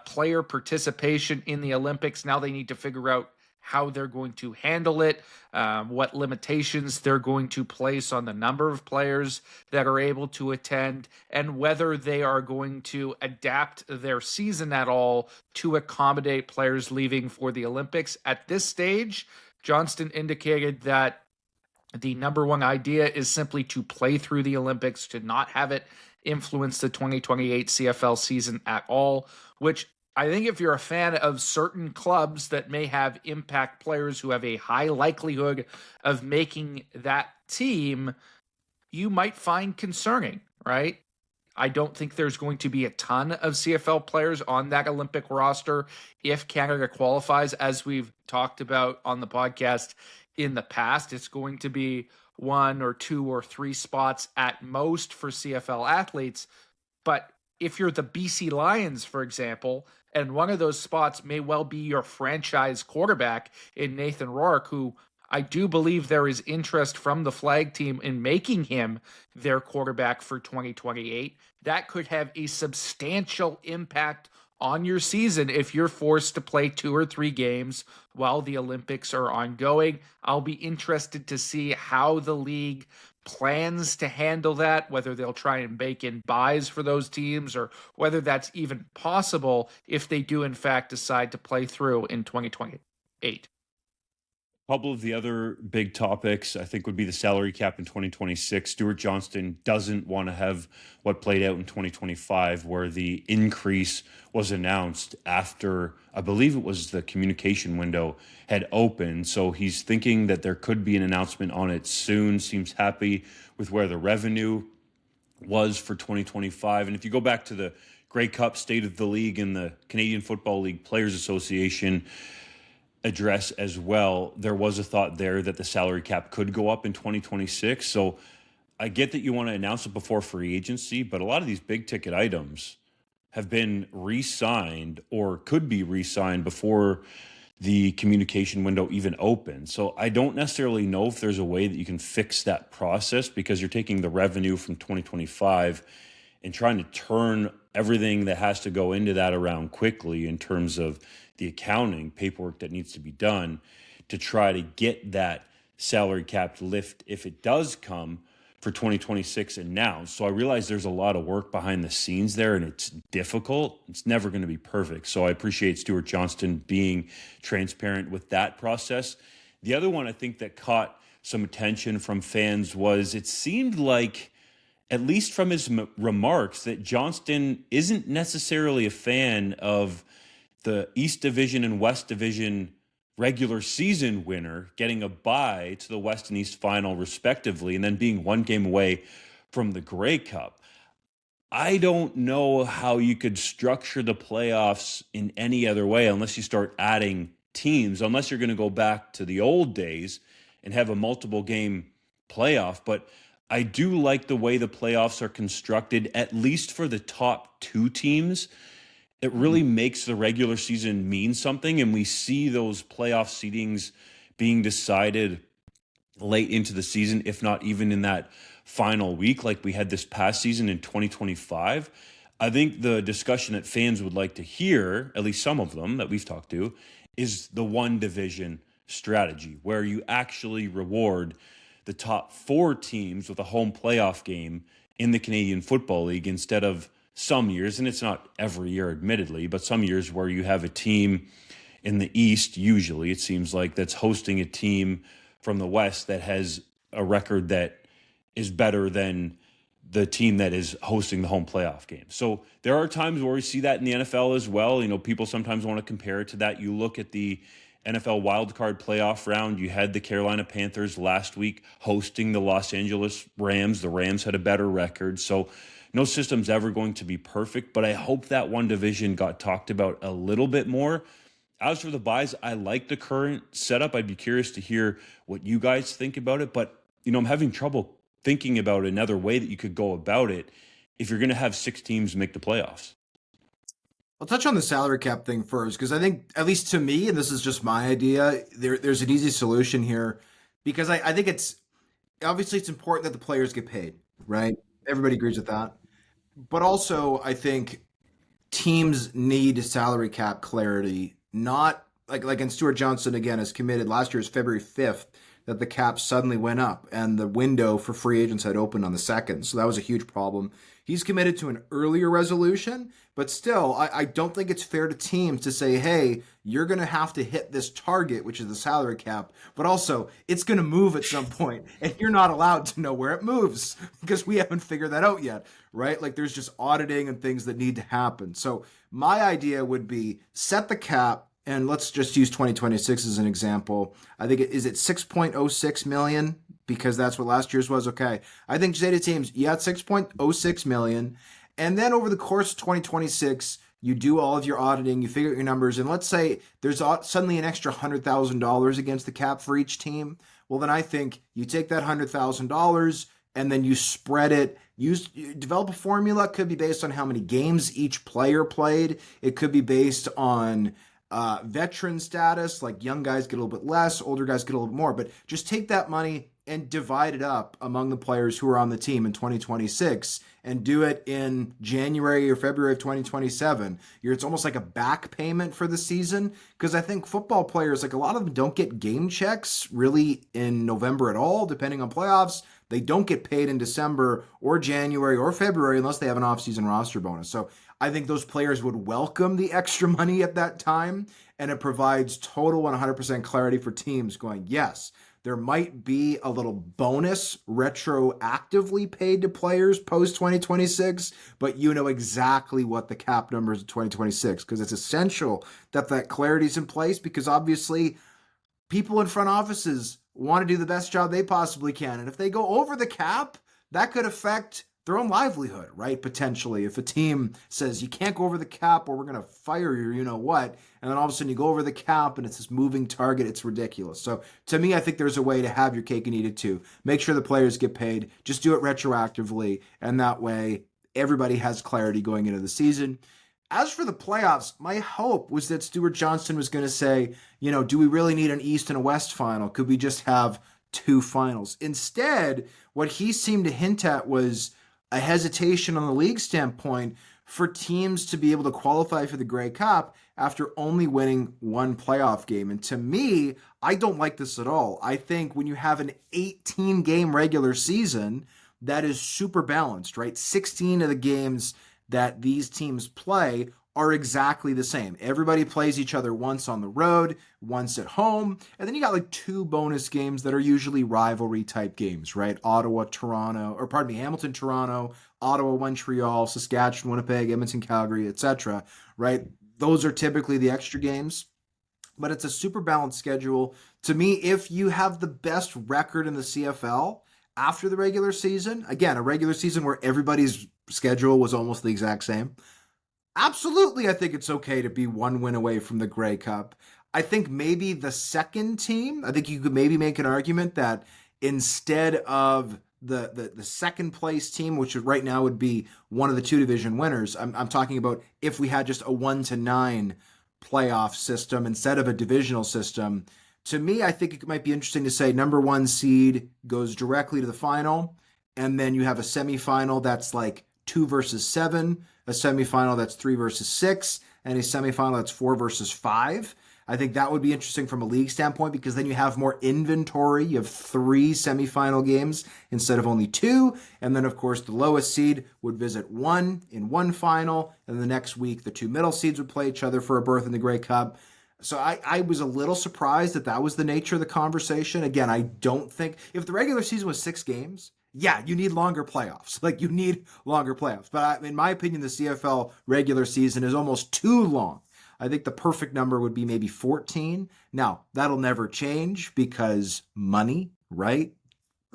player participation in the Olympics. Now they need to figure out how they're going to handle it, what limitations they're going to place on the number of players that are able to attend, and whether they are going to adapt their season at all to accommodate players leaving for the Olympics. At this stage, Johnston indicated that the number one idea is simply to play through the Olympics, to not have it influence the 2028 CFL season at all, which I think if you're a fan of certain clubs that may have impact players who have a high likelihood of making that team, you might find concerning, right? I don't think there's going to be a ton of CFL players on that Olympic roster if Canada qualifies. As we've talked about on the podcast in the past, it's going to be 1 or 2 or 3 spots at most for CFL athletes. But if you're the BC Lions, for example, and one of those spots may well be your franchise quarterback in Nathan Rourke, who I do believe there is interest from the flag team in making him their quarterback for 2028. That could have a substantial impact on your season if you're forced to play 2 or 3 games while the Olympics are ongoing. I'll be interested to see how the league plans to handle that, whether they'll try and bake in buys for those teams or whether that's even possible if they do in fact decide to play through in 2028. A couple of the other big topics, I think, would be the salary cap in 2026. Stewart Johnston doesn't want to have what played out in 2025, where the increase was announced after, I believe it was the communication window had opened. So he's thinking that there could be an announcement on it soon. Seems happy with where the revenue was for 2025. And if you go back to the Grey Cup State of the League and the Canadian Football League Players Association address as well, there was a thought there that the salary cap could go up in 2026. So I get that you want to announce it before free agency, but a lot of these big ticket items have been re-signed or could be re-signed before the communication window even opens. So I don't necessarily know if there's a way that you can fix that process, because you're taking the revenue from 2025 and trying to turn everything that has to go into that around quickly in terms of the accounting paperwork that needs to be done to try to get that salary cap lift if it does come for 2026 announced. So I realize there's a lot of work behind the scenes there and it's difficult. It's never going to be perfect. So I appreciate Stewart Johnston being transparent with that process. The other one I think that caught some attention from fans was it seemed like, at least from his remarks, that Johnston isn't necessarily a fan of the East Division and West Division regular season winner getting a bye to the West and East final respectively, and then being 1 game away from the Grey Cup. I don't know how you could structure the playoffs in any other way unless you start adding teams, unless you're going to go back to the old days and have a multiple game playoff. But I do like the way the playoffs are constructed, at least for the top 2 teams. It really makes the regular season mean something, and we see those playoff seedings being decided late into the season, if not even in that final week like we had this past season in 2025. I think the discussion that fans would like to hear, at least some of them that we've talked to, is the 1 division strategy, where you actually reward the top 4 teams with a home playoff game in the Canadian Football League instead of some years, and it's not every year admittedly, but some years where you have a team in the East, usually it seems like, that's hosting a team from the West that has a record that is better than the team that is hosting the home playoff game. So there are times where we see that in the NFL as well. You know, people sometimes want to compare it to that. You look at the NFL wildcard playoff round. You had the Carolina Panthers last week hosting the Los Angeles Rams. The Rams had a better record. So no system's ever going to be perfect, but I hope that 1 division got talked about a little bit more. As for the buys, I like the current setup. I'd be curious to hear what you guys think about it, but I'm having trouble thinking about another way that you could go about it if you're going to have 6 teams make the playoffs. I'll touch on the salary cap thing first, because I think, at least to me, and this is just my idea, there's an easy solution here, because I think it's important that the players get paid, right? Everybody agrees with that. But also, I think teams need salary cap clarity, not like in Stewart Johnston, again, has committed last year's February 5th that the cap suddenly went up and the window for free agents had opened on the 2nd. So that was a huge problem. he's committed to an earlier resolution, but still, I don't think it's fair to teams to say, hey, you're going to have to hit this target, which is the salary cap, but also it's going to move at some point, and you're not allowed to know where it moves because we haven't figured that out yet, right? Like there's just auditing and things that need to happen. So my idea would be set the cap, and let's just use 2026 as an example. I think is it 6.06 million because that's what last year's was. Okay, I think say to teams, you got 6.06 million, and then over the course of 2026, you do all of your auditing, you figure out your numbers, and let's say there's suddenly an extra $100,000 against the cap for each team. Well, then I think you take that $100,000 and then you spread it. You develop a formula. It could be based on how many games each player played. It could be based on veteran status, like young guys get a little bit less, older guys get a little bit more, but just take that money and divide it up among the players who are on the team in 2026 and do it in January or February of 2027. It's almost like a back payment for the season, because I think football players, like a lot of them don't get game checks really in November at all, depending on playoffs. They don't get paid in December or January or February unless they have an offseason roster bonus. So I think those players would welcome the extra money at that time, and it provides total 100% clarity for teams going, yes, there might be a little bonus retroactively paid to players post 2026, but you know exactly what the cap number is in 2026, because it's essential that that clarity is in place, because obviously people in front offices want to do the best job they possibly can. And if they go over the cap, that could affect their own livelihood, right? Potentially. If a team says you can't go over the cap or we're going to fire you, you know what? And then all of a sudden you go over the cap and it's this moving target, it's ridiculous. So to me, I think there's a way to have your cake and eat it too. Make sure the players get paid. Just do it retroactively. And that way everybody has clarity going into the season. As for the playoffs, my hope was that Stewart Johnston was going to say, you know, do we really need an East and a West final? Could we just have two finals? Instead, what he seemed to hint at was a hesitation on the league standpoint for teams to be able to qualify for the Grey Cup after only winning one playoff game. And to me, I don't like this at all. I think when you have an 18-game regular season, that is super balanced, right? 16 of the games that these teams play are exactly the same. Everybody plays each other once on the road, once at home, and then you got like two bonus games that are usually rivalry type games, right? Hamilton, Toronto, Ottawa, Montreal, Saskatchewan, Winnipeg, Edmonton, Calgary, etc., right? Those are typically the extra games, but it's a super balanced schedule. To me, if you have the best record in the CFL after the regular season, again, a regular season where everybody's schedule was almost the exact same, absolutely, I think it's okay to be one win away from the Grey Cup. I think maybe the second team, I think you could maybe make an argument that instead of the second place team, which right now would be one of the two division winners, I'm talking about if we had just a 1-9 playoff system instead of a divisional system. To me, I think it might be interesting to say number one seed goes directly to the final, and then you have a semifinal that's like 2 versus 7, a semifinal that's 3 versus 6, and a semifinal that's 4 versus 5. I think that would be interesting from a league standpoint, because then you have more inventory. You have 3 semifinal games instead of only 2. And then, of course, the lowest seed would visit 1 in one final. And the next week, the 2 middle seeds would play each other for a berth in the Grey Cup. So I was a little surprised that was the nature of the conversation. Again, I don't think if the regular season was 6 games, yeah, you need longer playoffs. Like, you need longer playoffs. But in my opinion, the CFL regular season is almost too long. I think the perfect number would be maybe 14. Now, that'll never change because money, right?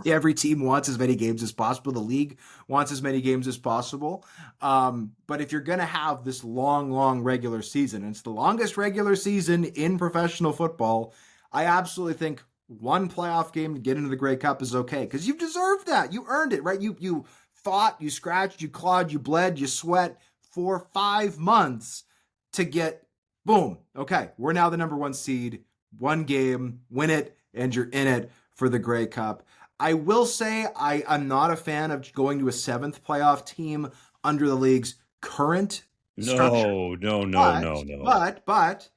Every team wants as many games as possible. The league wants as many games as possible. But if you're going to have this long regular season, and it's the longest regular season in professional football, I absolutely think one playoff game to get into the Grey Cup is okay, because you've deserved that. You earned it, right? You fought, you scratched, you clawed, you bled, you sweat for 5 months to get, boom, okay, we're now the number 1 seed, 1 game, win it, and you're in it for the Grey Cup. I will say I'm not a fan of going to a 7th playoff team under the league's current structure. No. But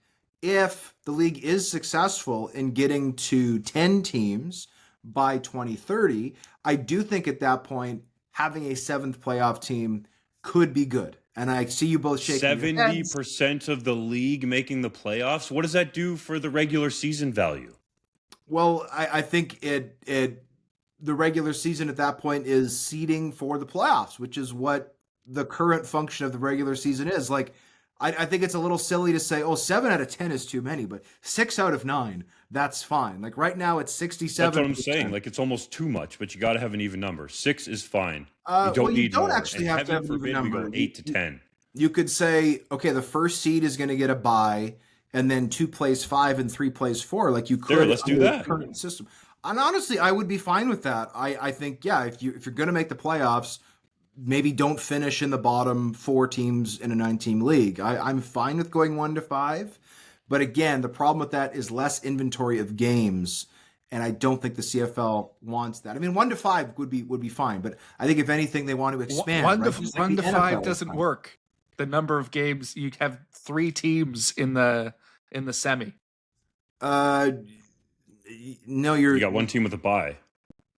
if the league is successful in getting to 10 teams by 2030, I do think at that point having a 7th playoff team could be good. And I see you both shaking your heads. 70% of the league making the playoffs. What does that do for the regular season value? Well, I think the regular season at that point is seeding for the playoffs, which is what the current function of the regular season is. Like, I think it's a little silly to say, 7 out of 10 is too many, but 6 out of 9, that's fine. Like right now it's 67%. That's what I'm saying. Like it's almost too much, but you got to have an even number. 6 is fine. You don't need more. Actually have to have an even number. We go 8 to 10. You could say, okay, the first seed is going to get a bye, and then 2 plays 5 and 3 plays 4. Like you could. Let's do that. Current system. And honestly, I would be fine with that. I think, yeah, if you're going to make the playoffs, maybe don't finish in the bottom 4 teams in a 9-team league. I'm fine with going 1 to 5. But again, the problem with that is less inventory of games. And I don't think the CFL wants that. I mean, 1 to 5 would be fine. But I think if anything, they want to expand. 1 right? to 5 doesn't work. The number of games, you have 3 teams in the semi. No, you got 1 team with a bye.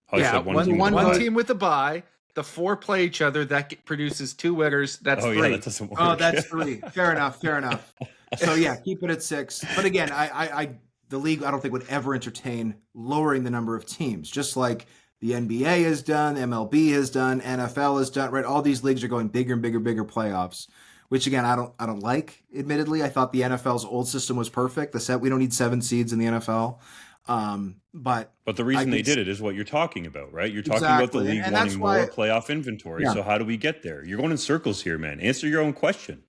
One team with a bye. The 4 play each other. That produces 2 winners. That's 3. Yeah, that doesn't work. Oh, that's 3. Fair enough. So yeah, keep it at 6. But again, the league I don't think would ever entertain lowering the number of teams. Just like the NBA has done, MLB has done, NFL has done. Right, all these leagues are going bigger and bigger playoffs. Which again, I don't like. Admittedly, I thought the NFL's old system was perfect. We don't need 7 seeds in the NFL. But the reason they did it is what you're talking about, right? You're talking about the league wanting more playoff inventory. Yeah. So how do we get there? You're going in circles here, man. Answer your own question.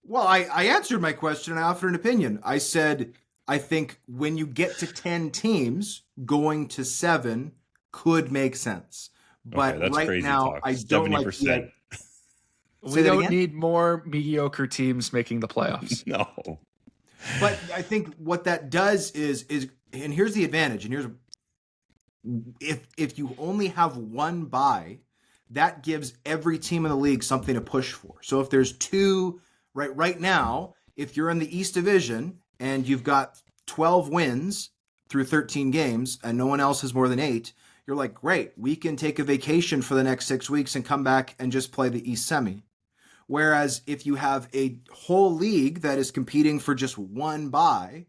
Well, I answered my question and I offered an opinion. I said, I think when you get to 10 teams, going to 7 could make sense. But right now, talk. I don't 70%. Like we don't need more mediocre teams making the playoffs. No. But I think what that does is and here's the advantage, and here's if you only have 1 bye, that gives every team in the league something to push for. So if there's 2 right now, if you're in the East Division and you've got 12 wins through 13 games and no one else has more than 8, you're like, great, we can take a vacation for the next 6 weeks and come back and just play the East Semi. Whereas if you have a whole league that is competing for just 1 bye,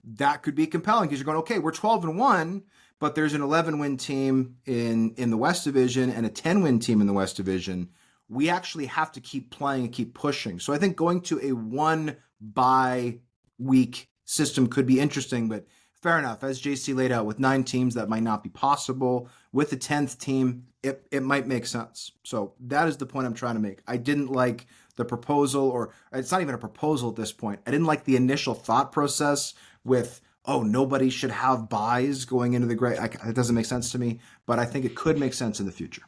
that could be compelling because you're going, okay, we're 12-1, but there's an 11-win team in the West Division and a 10-win team in the West Division. We actually have to keep playing and keep pushing. So I think going to a 1 bye week system could be interesting, but fair enough. As JC laid out, with 9 teams, that might not be possible. With the 10th team, it might make sense. So that is the point I'm trying to make. I didn't like the proposal, or it's not even a proposal at this point. I didn't like the initial thought process with, nobody should have buys going into the great. It doesn't make sense to me, but I think it could make sense in the future.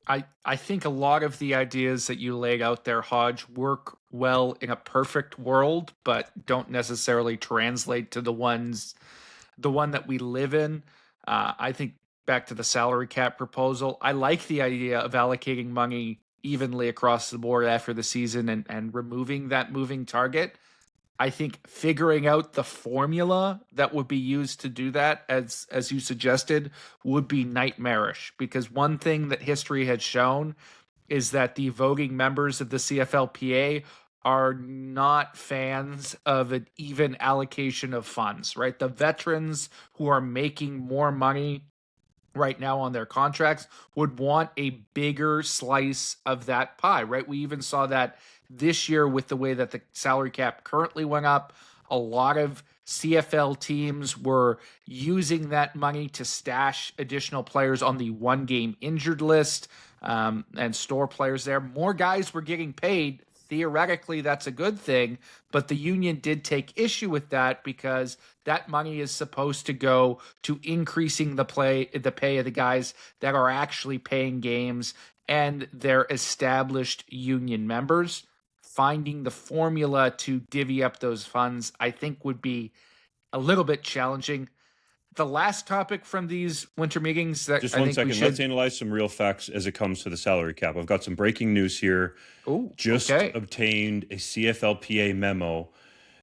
I think a lot of the ideas that you laid out there, Hodge, work well in a perfect world, but don't necessarily translate to the one that we live in. I think back to the salary cap proposal, I like the idea of allocating money evenly across the board after the season and removing that moving target. I think figuring out the formula that would be used to do that, as you suggested, would be nightmarish. Because one thing that history has shown is that the voting members of the CFLPA are not fans of an even allocation of funds, right? The veterans who are making more money right now on their contracts would want a bigger slice of that pie, right? We even saw that this year with the way that the salary cap currently went up. A lot of CFL teams were using that money to stash additional players on the 1-game injured list and store players there. More guys were getting paid. Theoretically, that's a good thing, but the union did take issue with that because that money is supposed to go to increasing the pay of the guys that are actually paying games and their established union members. Finding the formula to divvy up those funds, I think, would be a little bit challenging. The last topic from these winter meetings that just one second, let's analyze some real facts as it comes to the salary cap. I've got some breaking news here. Obtained a CFLPA memo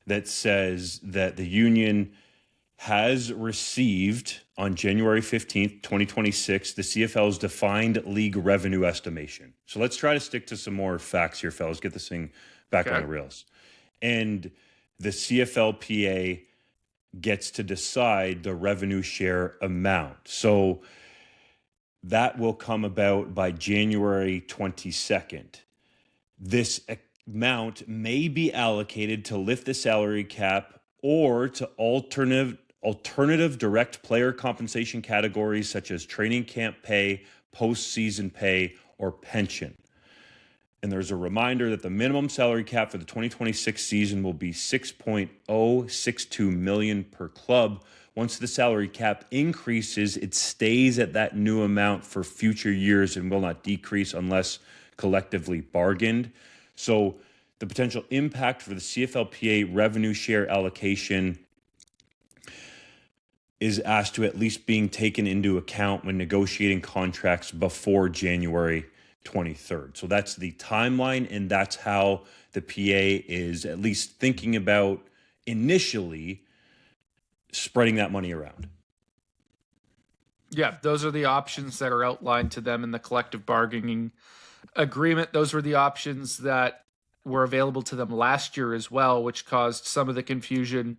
that says that the union has received on January 15th, 2026, the CFL's defined league revenue estimation. So let's try to stick to some more facts here, fellas. Get this thing back on the rails. And the CFLPA gets to decide the revenue share amount. So that will come about by January 22nd. This amount may be allocated to lift the salary cap or to alternative direct player compensation categories such as training camp pay, postseason pay, or pension. And there's a reminder that the minimum salary cap for the 2026 season will be $6.062 million per club. Once the salary cap increases, it stays at that new amount for future years and will not decrease unless collectively bargained. So the potential impact for the CFLPA revenue share allocation is asked to at least being taken into account when negotiating contracts before January 23rd. So that's the timeline, and that's how the PA is at least thinking about initially spreading that money around. Yeah, those are the options that are outlined to them in the collective bargaining agreement. Those were the options that were available to them last year as well, which caused some of the confusion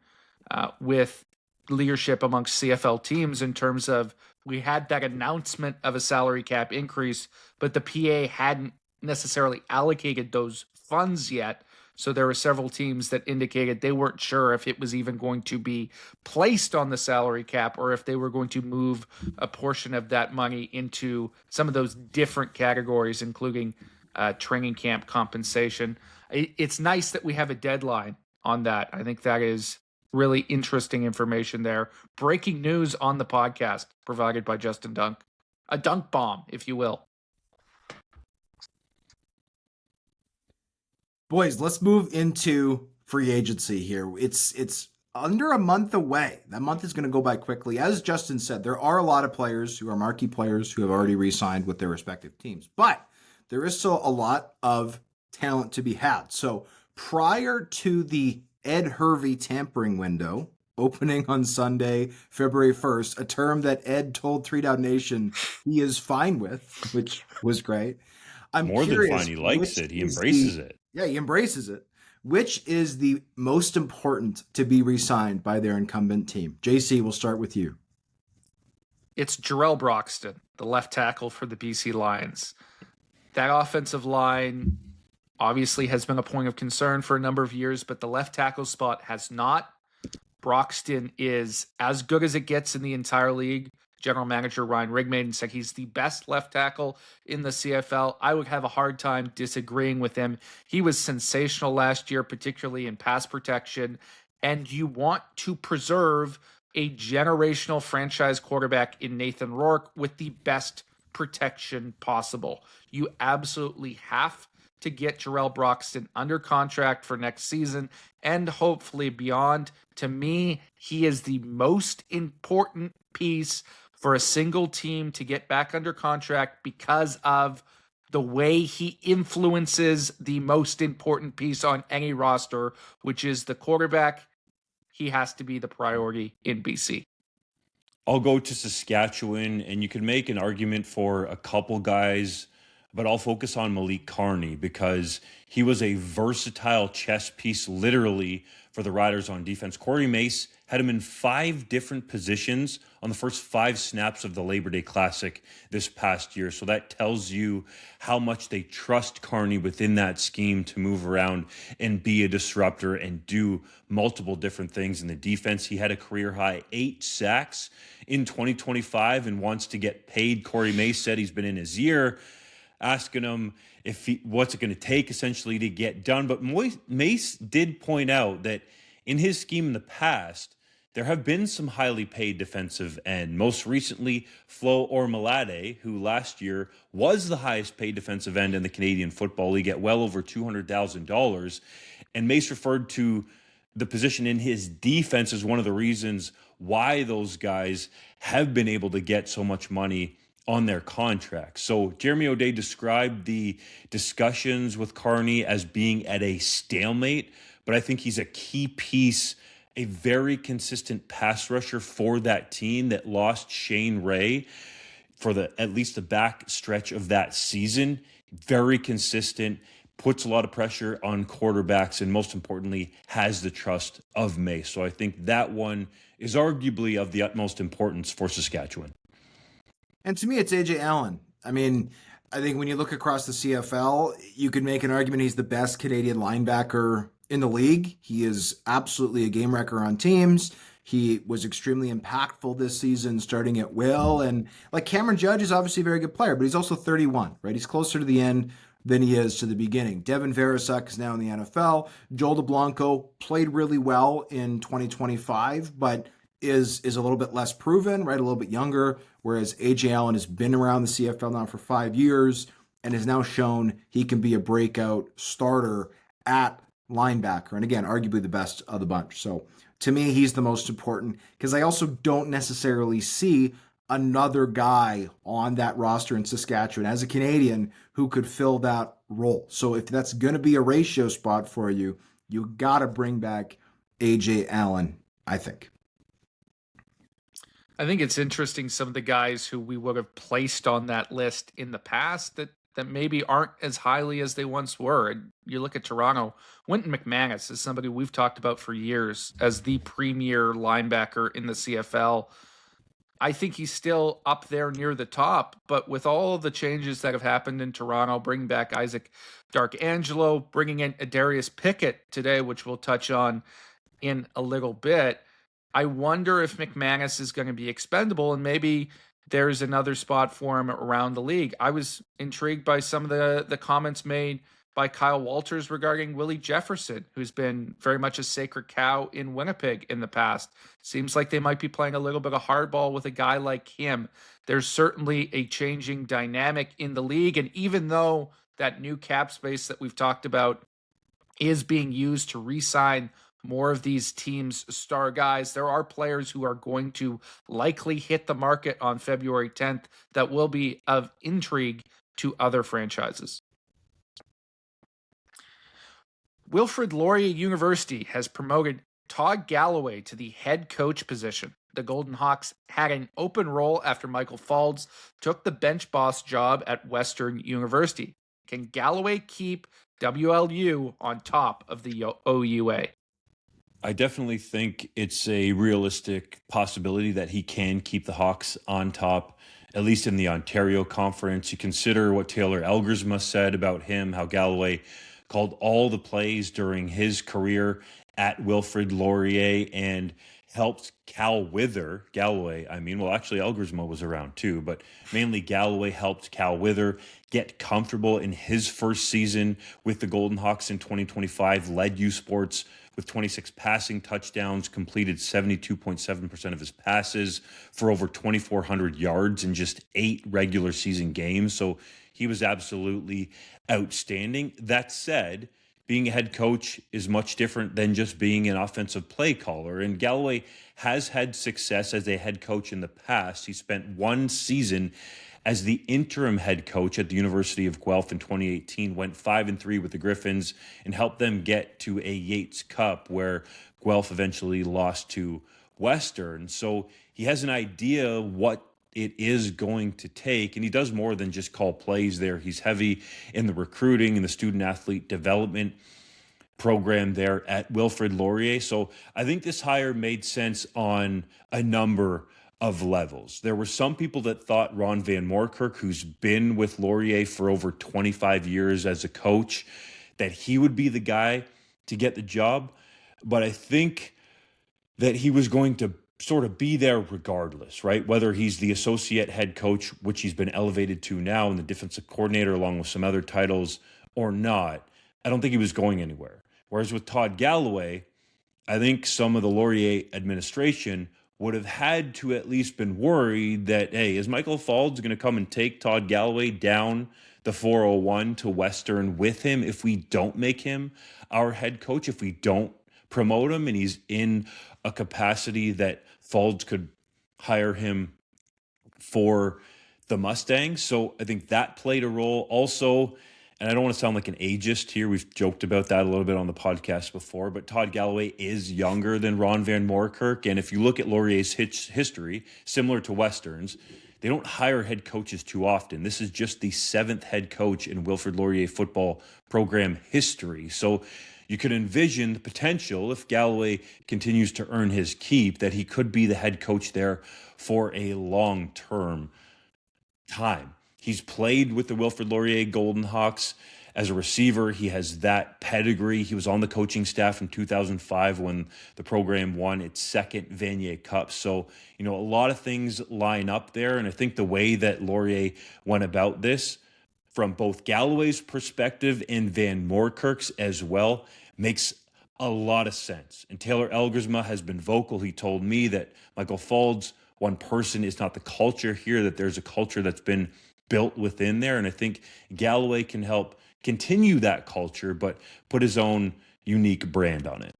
with leadership amongst CFL teams in terms of we had that announcement of a salary cap increase, but the PA hadn't necessarily allocated those funds yet. So there were several teams that indicated they weren't sure if it was even going to be placed on the salary cap or if they were going to move a portion of that money into some of those different categories, including training camp compensation. It's nice that we have a deadline on that. I think that is really interesting information there. Breaking news on the podcast provided by Justin Dunk. A dunk bomb, if you will. Boys, let's move into free agency here. It's under a month away. That month is going to go by quickly. As Justin said, there are a lot of players who are marquee players who have already re-signed with their respective teams. But there is still a lot of talent to be had. So prior to the Ed Hervey tampering window opening on Sunday, February 1st, a term that Ed told 3DownNation he is fine with, which was great. I'm more curious, than fine. He likes it. He embraces it. Yeah, he embraces it. Which is the most important to be re-signed by their incumbent team? JC, we'll start with you. It's Jarrell Broxton, the left tackle for the BC Lions. That offensive line obviously has been a point of concern for a number of years, but the left tackle spot has not. Broxton is as good as it gets in the entire league. General manager Ryan Rigmaiden said he's the best left tackle in the CFL. I would have a hard time disagreeing with him. He was sensational last year, particularly in pass protection. And you want to preserve a generational franchise quarterback in Nathan Rourke with the best protection possible. You absolutely have to get Jarrell Broxton under contract for next season and hopefully beyond. To me, he is the most important piece for a single team to get back under contract because of the way he influences the most important piece on any roster, which is the quarterback. He has to be the priority in BC. I'll go to Saskatchewan, and you can make an argument for a couple guys, but I'll focus on Malik Carney because he was a versatile chess piece, literally, for the Riders on defense. Corey Mace had him in 5 different positions on the first 5 snaps of the Labor Day Classic this past year. So that tells you how much they trust Carney within that scheme to move around and be a disruptor and do multiple different things in the defense. He had a career-high 8 sacks in 2025 and wants to get paid. Corey Mace said he's been in his ear, asking him what's it going to take essentially to get done. But Mace did point out that in his scheme in the past, there have been some highly paid defensive end. Most recently, Flo Ormalade, who last year was the highest paid defensive end in the Canadian Football League at well over $200,000. And Mace referred to the position in his defense as one of the reasons why those guys have been able to get so much money on their contracts. So Jeremy O'Day described the discussions with Carney as being at a stalemate, but I think he's a key piece a very consistent pass rusher for that team that lost Shane Ray for at least the back stretch of that season. Very consistent, puts a lot of pressure on quarterbacks, and most importantly, has the trust of Mace. So I think that one is arguably of the utmost importance for Saskatchewan. And to me, it's AJ Allen. I mean, I think when you look across the CFL, you could make an argument he's the best Canadian linebacker in the league. He is absolutely a game wrecker on teams. He was extremely impactful this season, starting at will. And like Cameron Judge is obviously a very good player, but he's also 31, right? He's closer to the end than he is to the beginning. Devin Veresak is now in the NFL. Joel DeBlanco played really well in 2025, but is a little bit less proven, right? A little bit younger, whereas AJ Allen has been around the CFL now for 5 years and has now shown he can be a breakout starter at linebacker. And again, arguably the best of the bunch. So to me, he's the most important because I also don't necessarily see another guy on that roster in Saskatchewan as a Canadian who could fill that role. So if that's going to be a ratio spot for you, you got to bring back AJ Allen, I think. I think it's interesting some of the guys who we would have placed on that list in the past that maybe aren't as highly as they once were. And you look at Toronto, Wynton McManus is somebody we've talked about for years as the premier linebacker in the CFL. I think he's still up there near the top, but with all the changes that have happened in Toronto, bringing back Isaac Darkangelo, bringing in Adarius Pickett today, which we'll touch on in a little bit, I wonder if McManus is going to be expendable and maybe there's another spot for him around the league. I was intrigued by some of the comments made by Kyle Walters regarding Willie Jefferson, who's been very much a sacred cow in Winnipeg in the past. Seems like they might be playing a little bit of hardball with a guy like him. There's certainly a changing dynamic in the league, and even though that new cap space that we've talked about is being used to re-sign more of these teams' star guys, there are players who are going to likely hit the market on February 10th that will be of intrigue to other franchises. Wilfrid Laurier University has promoted Todd Galloway to the head coach position. The Golden Hawks had an open role after Michael Faulds took the bench boss job at Western University. Can Galloway keep WLU on top of the OUA? I definitely think it's a realistic possibility that he can keep the Hawks on top, at least in the Ontario Conference. You consider what Taylor Elgersma said about him, how Galloway called all the plays during his career at Wilfrid Laurier and helped Galloway, actually Elgersma was around too, but mainly Galloway helped Cal Wither get comfortable in his first season with the Golden Hawks in 2025, led U Sports with 26 passing touchdowns, completed 72.7% of his passes for over 2,400 yards in just 8 regular season games. So he was absolutely outstanding. That said, being a head coach is much different than just being an offensive play caller. And Galloway has had success as a head coach in the past. He spent 1 season as the interim head coach at the University of Guelph in 2018, went 5-3 with the Griffins and helped them get to a Yates Cup where Guelph eventually lost to Western. So he has an idea what it is going to take, and he does more than just call plays there. He's heavy in the recruiting and the student athlete development program there at Wilfrid Laurier. So I think this hire made sense on a number of levels. There were some people that thought Ron Van Moorkirk, who's been with Laurier for over 25 years as a coach, that he would be the guy to get the job. But I think that he was going to sort of be there regardless, right? Whether he's the associate head coach, which he's been elevated to now, and the defensive coordinator along with some other titles or not, I don't think he was going anywhere. Whereas with Todd Galloway, I think some of the Laurier administration would have had to at least been worried that, hey, is Michael Faulds going to come and take Todd Galloway down the 401 to Western with him if we don't make him our head coach, if we don't promote him and he's in a capacity that Faulds could hire him for the Mustangs? So I think that played a role. Also, and I don't want to sound like an ageist here. We've joked about that a little bit on the podcast before, but Todd Galloway is younger than Ron Van Moorkerk. And if you look at Laurier's history, similar to Westerns, they don't hire head coaches too often. This is just the 7th head coach in Wilfrid Laurier football program history. So you could envision the potential, if Galloway continues to earn his keep, that he could be the head coach there for a long-term time. He's played with the Wilfrid Laurier Golden Hawks as a receiver. He has that pedigree. He was on the coaching staff in 2005 when the program won its 2nd Vanier Cup. So, a lot of things line up there. And I think the way that Laurier went about this, from both Galloway's perspective and Van Moorkerk's as well, makes a lot of sense. And Taylor Elgersma has been vocal. He told me that Michael Fald's one person is not the culture here, that there's a culture that's been built within there. And I think Galloway can help continue that culture, but put his own unique brand on it.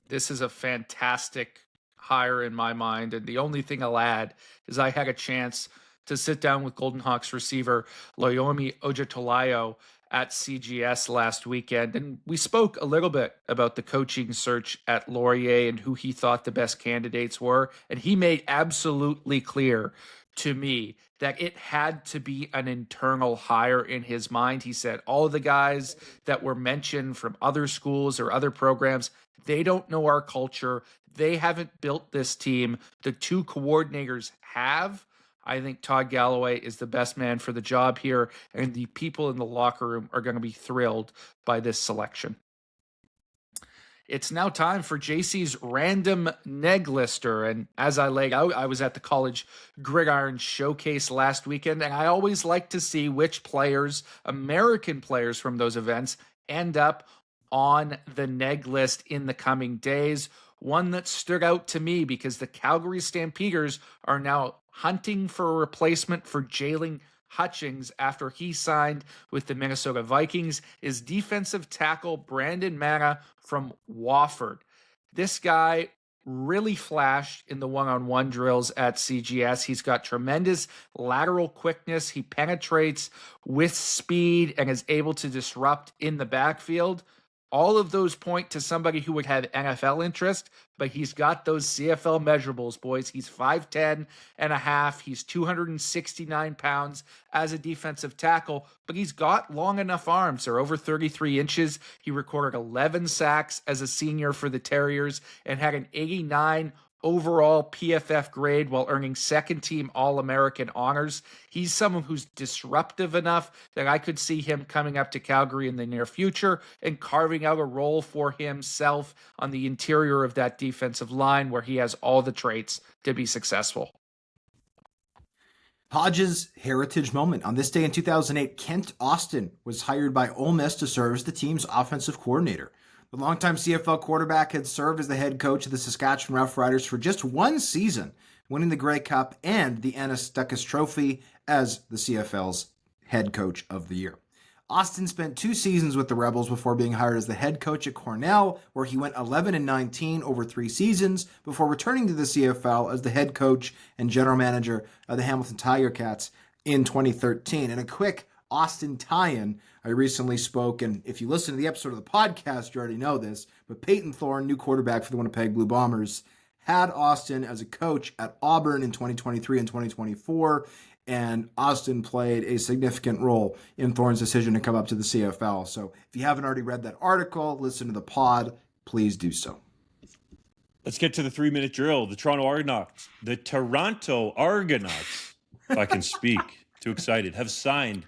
This is a fantastic hire in my mind. And the only thing I'll add is I had a chance to sit down with Golden Hawks receiver Loyomi Ojatolayo at CGS last weekend. And we spoke a little bit about the coaching search at Laurier and who he thought the best candidates were. And he made absolutely clear to me that it had to be an internal hire in his mind. He said all of the guys that were mentioned from other schools or other programs, they don't know our culture. They haven't built this team. The 2 coordinators have. I think Todd Galloway is the best man for the job here, and the people in the locker room are going to be thrilled by this selection. It's now time for JC's random neg lister. And as I laid out, I was at the College Gridiron Showcase last weekend, and I always like to see which players, American players from those events, end up on the neg list in the coming days. One that stood out to me because the Calgary Stampeders are now hunting for a replacement for Jalen Hutchings after he signed with the Minnesota Vikings is defensive tackle Brandon Mana from Wofford. This guy really flashed in the one-on-one drills at CGS. He's got tremendous lateral quickness. He penetrates with speed and is able to disrupt in the backfield. All of those point to somebody who would have NFL interest, but he's got those CFL measurables, boys. He's 5'10 and a half. He's 269 pounds as a defensive tackle, but he's got long enough arms. They're over 33 inches. He recorded 11 sacks as a senior for the Terriers and had an 89 overall PFF grade while earning 2nd-team All-American honors. He's someone who's disruptive enough that I could see him coming up to Calgary in the near future and carving out a role for himself on the interior of that defensive line where he has all the traits to be successful. Hodge's heritage moment. On this day in 2008, Kent Austin was hired by Ole Miss to serve as the team's offensive coordinator. The longtime CFL quarterback had served as the head coach of the Saskatchewan Roughriders for just 1 season, winning the Grey Cup and the Ennis Stuckus Trophy as the CFL's head coach of the year. Austin spent 2 seasons with the Rebels before being hired as the head coach at Cornell, where he went 11-19 over 3 seasons before returning to the CFL as the head coach and general manager of the Hamilton Tiger Cats in 2013. And a quick Austin tie-in, I recently spoke, and if you listen to the episode of the podcast, you already know this, but Peyton Thorne, new quarterback for the Winnipeg Blue Bombers, had Austin as a coach at Auburn in 2023 and 2024, and Austin played a significant role in Thorne's decision to come up to the CFL. So if you haven't already read that article, listen to the pod, please do so. Let's get to the 3-minute drill. The Toronto Argonauts, if I can speak, too excited, have signed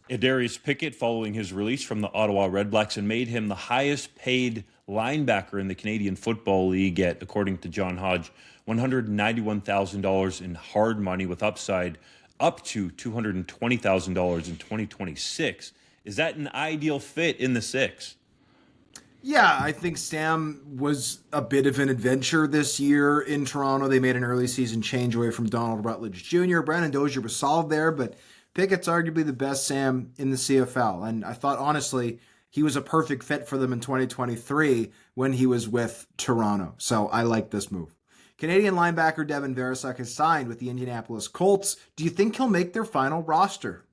Adarius Pickett following his release from the Ottawa Redblacks and made him the highest paid linebacker in the Canadian Football League at, according to John Hodge, $191,000 in hard money with upside up to $220,000 in 2026. Is that an ideal fit in the 6? Yeah, I think Sam was a bit of an adventure this year in Toronto. They made an early season change away from Donald Rutledge Jr. Brandon Dozier was solid there, but Pickett's arguably the best Sam in the CFL. And I thought, honestly, he was a perfect fit for them in 2023 when he was with Toronto. So I like this move. Canadian linebacker Devin Veresak has signed with the Indianapolis Colts. Do you think he'll make their final roster?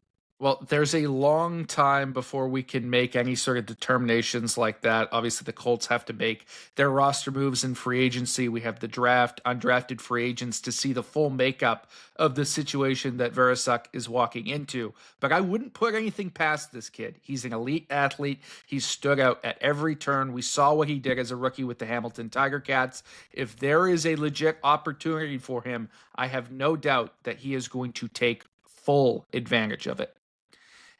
Well, there's a long time before we can make any sort of determinations like that. Obviously, the Colts have to make their roster moves in free agency. We have the draft, undrafted free agents to see the full makeup of the situation that Verisuk is walking into. But I wouldn't put anything past this kid. He's an elite athlete. He's stood out at every turn. We saw what he did as a rookie with the Hamilton Tiger Cats. If there is a legit opportunity for him, I have no doubt that he is going to take full advantage of it.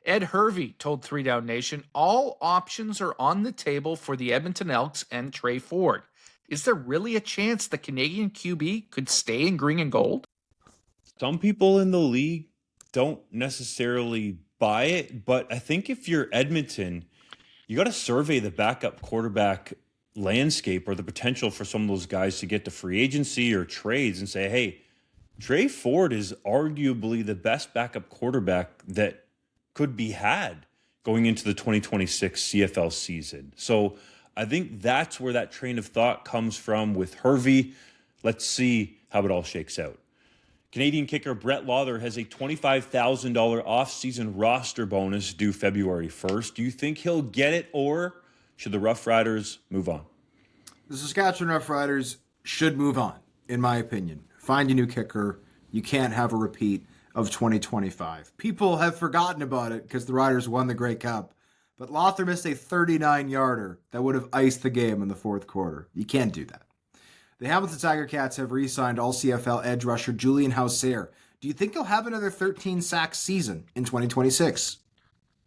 Ed Hervey told 3DownNation all options are on the table for the Edmonton Elks and Trey Ford. Is there really a chance the Canadian QB could stay in green and gold? Some people in the league don't necessarily buy it, but I think if you're Edmonton, you got to survey the backup quarterback landscape or the potential for some of those guys to get to free agency or trades and say, hey, Trey Ford is arguably the best backup quarterback that could be had going into the 2026 CFL season. So I think that's where that train of thought comes from with Hervey. Let's see how it all shakes out. Canadian kicker Brett Lawler has a $25,000 off-season roster bonus due February 1st. Do you think he'll get it, or should the Rough Riders move on? The Saskatchewan Rough Riders should move on, in my opinion. Find a new kicker. You can't have a repeat of 2025. People have forgotten about it because the Riders won the Grey Cup, but Lothar missed a 39-yarder that would have iced the game in the fourth quarter. You can't do that. The Hamilton Tiger Cats have re-signed all-CFL edge rusher Julian Hauser. Do you think he'll have another 13-sack season in 2026?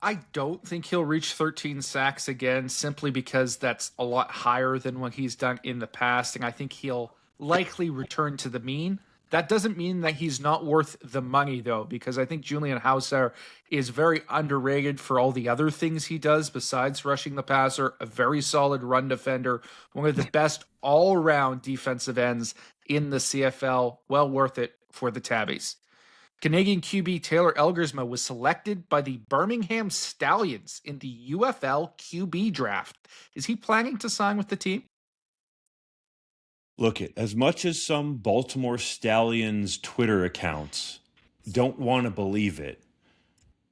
I don't think he'll reach 13 sacks again, simply because that's a lot higher than what he's done in the past, and I think he'll likely return to the mean. That doesn't mean that he's not worth the money, though, because I think Julian Hauser is very underrated for all the other things he does besides rushing the passer, a very solid run defender, one of the best all-around defensive ends in the CFL. Well worth it for the Tabbies. Canadian QB Taylor Elgersma was selected by the Birmingham Stallions in the UFL QB draft. Is he planning to sign with the team? Look, as much as some Baltimore Stallions Twitter accounts don't want to believe it,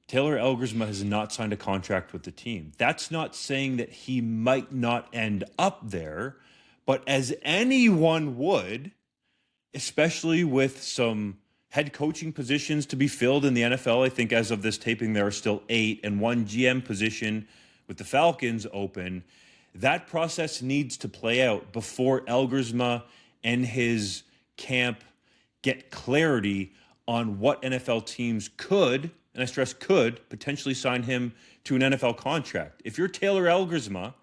Taylor Elgersma has not signed a contract with the team. That's not saying that he might not end up there, but as anyone would, especially with some head coaching positions to be filled in the NFL, I think as of this taping there are still 8, and one GM position with the Falcons open. That process needs to play out before Elgersma and his camp get clarity on what NFL teams could, and I stress could, potentially sign him to an NFL contract. If you're Taylor Elgersma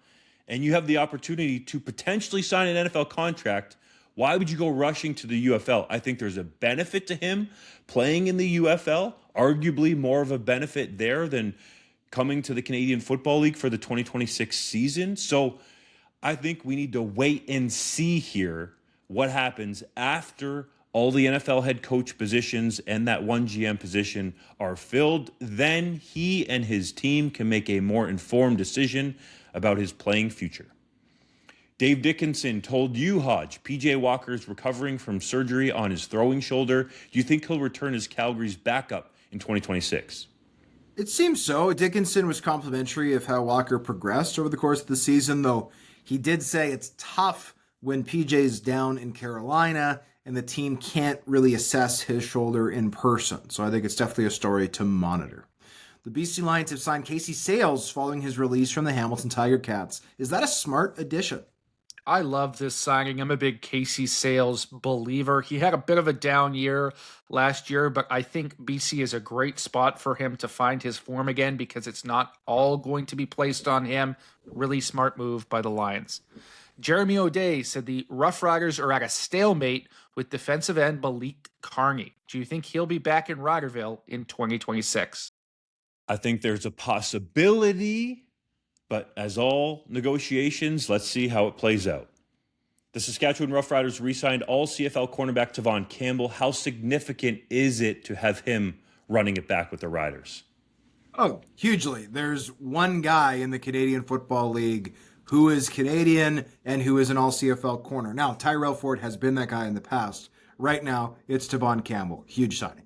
and you have the opportunity to potentially sign an NFL contract, why would you go rushing to the UFL? I think there's a benefit to him playing in the UFL, arguably more of a benefit there than coming to the Canadian Football League for the 2026 season. So I think we need to wait and see here what happens after all the NFL head coach positions and that one GM position are filled. Then he and his team can make a more informed decision about his playing future. Dave Dickinson told you, Hodge, PJ Walker is recovering from surgery on his throwing shoulder. Do you think he'll return as Calgary's backup in 2026? It seems so. Dickinson was complimentary of how Walker progressed over the course of the season, though he did say it's tough when PJ's down in Carolina and the team can't really assess his shoulder in person. So I think it's definitely a story to monitor. The BC Lions have signed Casey Sayles following his release from the Hamilton Tiger Cats. Is that a smart addition? I love this signing. I'm a big Casey Sayles believer. He had a bit of a down year last year, but I think BC is a great spot for him to find his form again because it's not all going to be placed on him. Really smart move by the Lions. Jeremy O'Day said the Rough Riders are at a stalemate with defensive end Malik Carney. Do you think he'll be back in Riderville in 2026? I think there's a possibility, but as all negotiations, let's see how it plays out. The Saskatchewan Roughriders re-signed all CFL cornerback Tavon Campbell. How significant is it to have him running it back with the Riders? Oh, hugely. There's one guy in the Canadian Football League who is Canadian and who is an all-CFL corner. Now, Tyrell Ford has been that guy in the past. Right now, it's Tavon Campbell. Huge signing.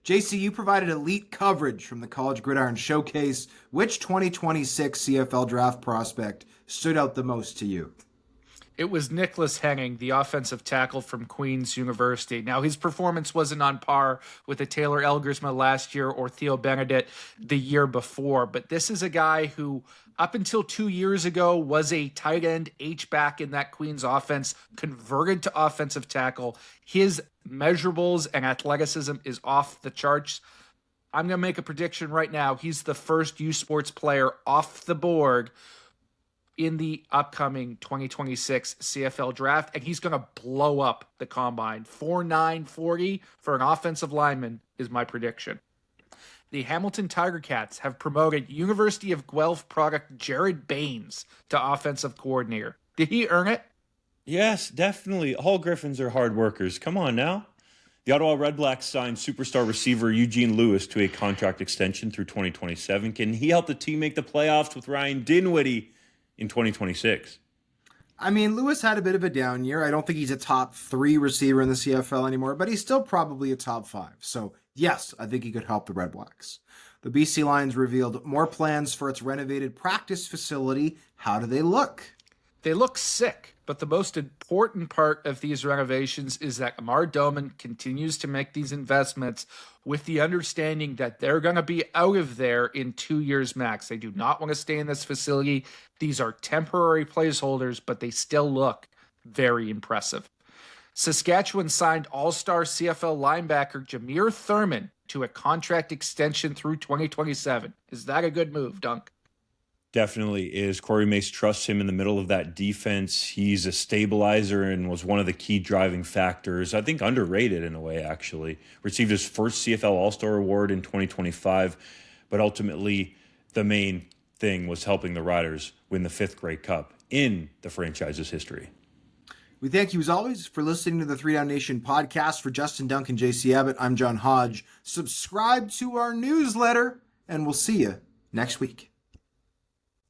JC, you provided elite coverage from the College Gridiron Showcase. Which 2026 CFL draft prospect stood out the most to you? It was Nicholas Henning, the offensive tackle from Queen's University. Now, his performance wasn't on par with a Taylor Elgersma last year or Theo Benedict the year before, but this is a guy who, up until 2 years ago, was a tight end H-back in that Queen's offense, converted to offensive tackle. His measurables and athleticism is off the charts. I'm going to make a prediction right now. He's the first U Sports player off the board in the upcoming 2026 CFL draft, and he's going to blow up the combine. 4.9 40 for an offensive lineman is my prediction. The Hamilton Tiger Cats have promoted University of Guelph product Jared Baines to offensive coordinator. Did he earn it? Yes, definitely. All Griffins are hard workers. Come on now. The Ottawa Redblacks signed superstar receiver Eugene Lewis to a contract extension through 2027. Can he help the team make the playoffs with Ryan Dinwiddie in 2026? I mean, Lewis had a bit of a down year. I don't think he's a top 3 receiver in the CFL anymore, but he's still probably a top 5. So, yes, I think he could help the Red Blacks. The BC Lions revealed more plans for its renovated practice facility. How do they look? They look sick, but the most important part of these renovations is that Amar Doman continues to make these investments with the understanding that they're going to be out of there in 2 years max. They do not want to stay in this facility. These are temporary placeholders, but they still look very impressive. Saskatchewan signed all-star CFL linebacker Jameer Thurman to a contract extension through 2027. Is that a good move, Dunk? Definitely is. Corey Mace trusts him in the middle of that defense. He's a stabilizer and was one of the key driving factors. I think underrated in a way, actually. Received his first CFL All-Star Award in 2025, but ultimately the main thing was helping the Riders win the 5th Grey Cup in the franchise's history. We thank you, as always, for listening to the 3DownNation podcast. For Justin Dunk and JC Abbott, I'm John Hodge. Subscribe to our newsletter, and we'll see you next week.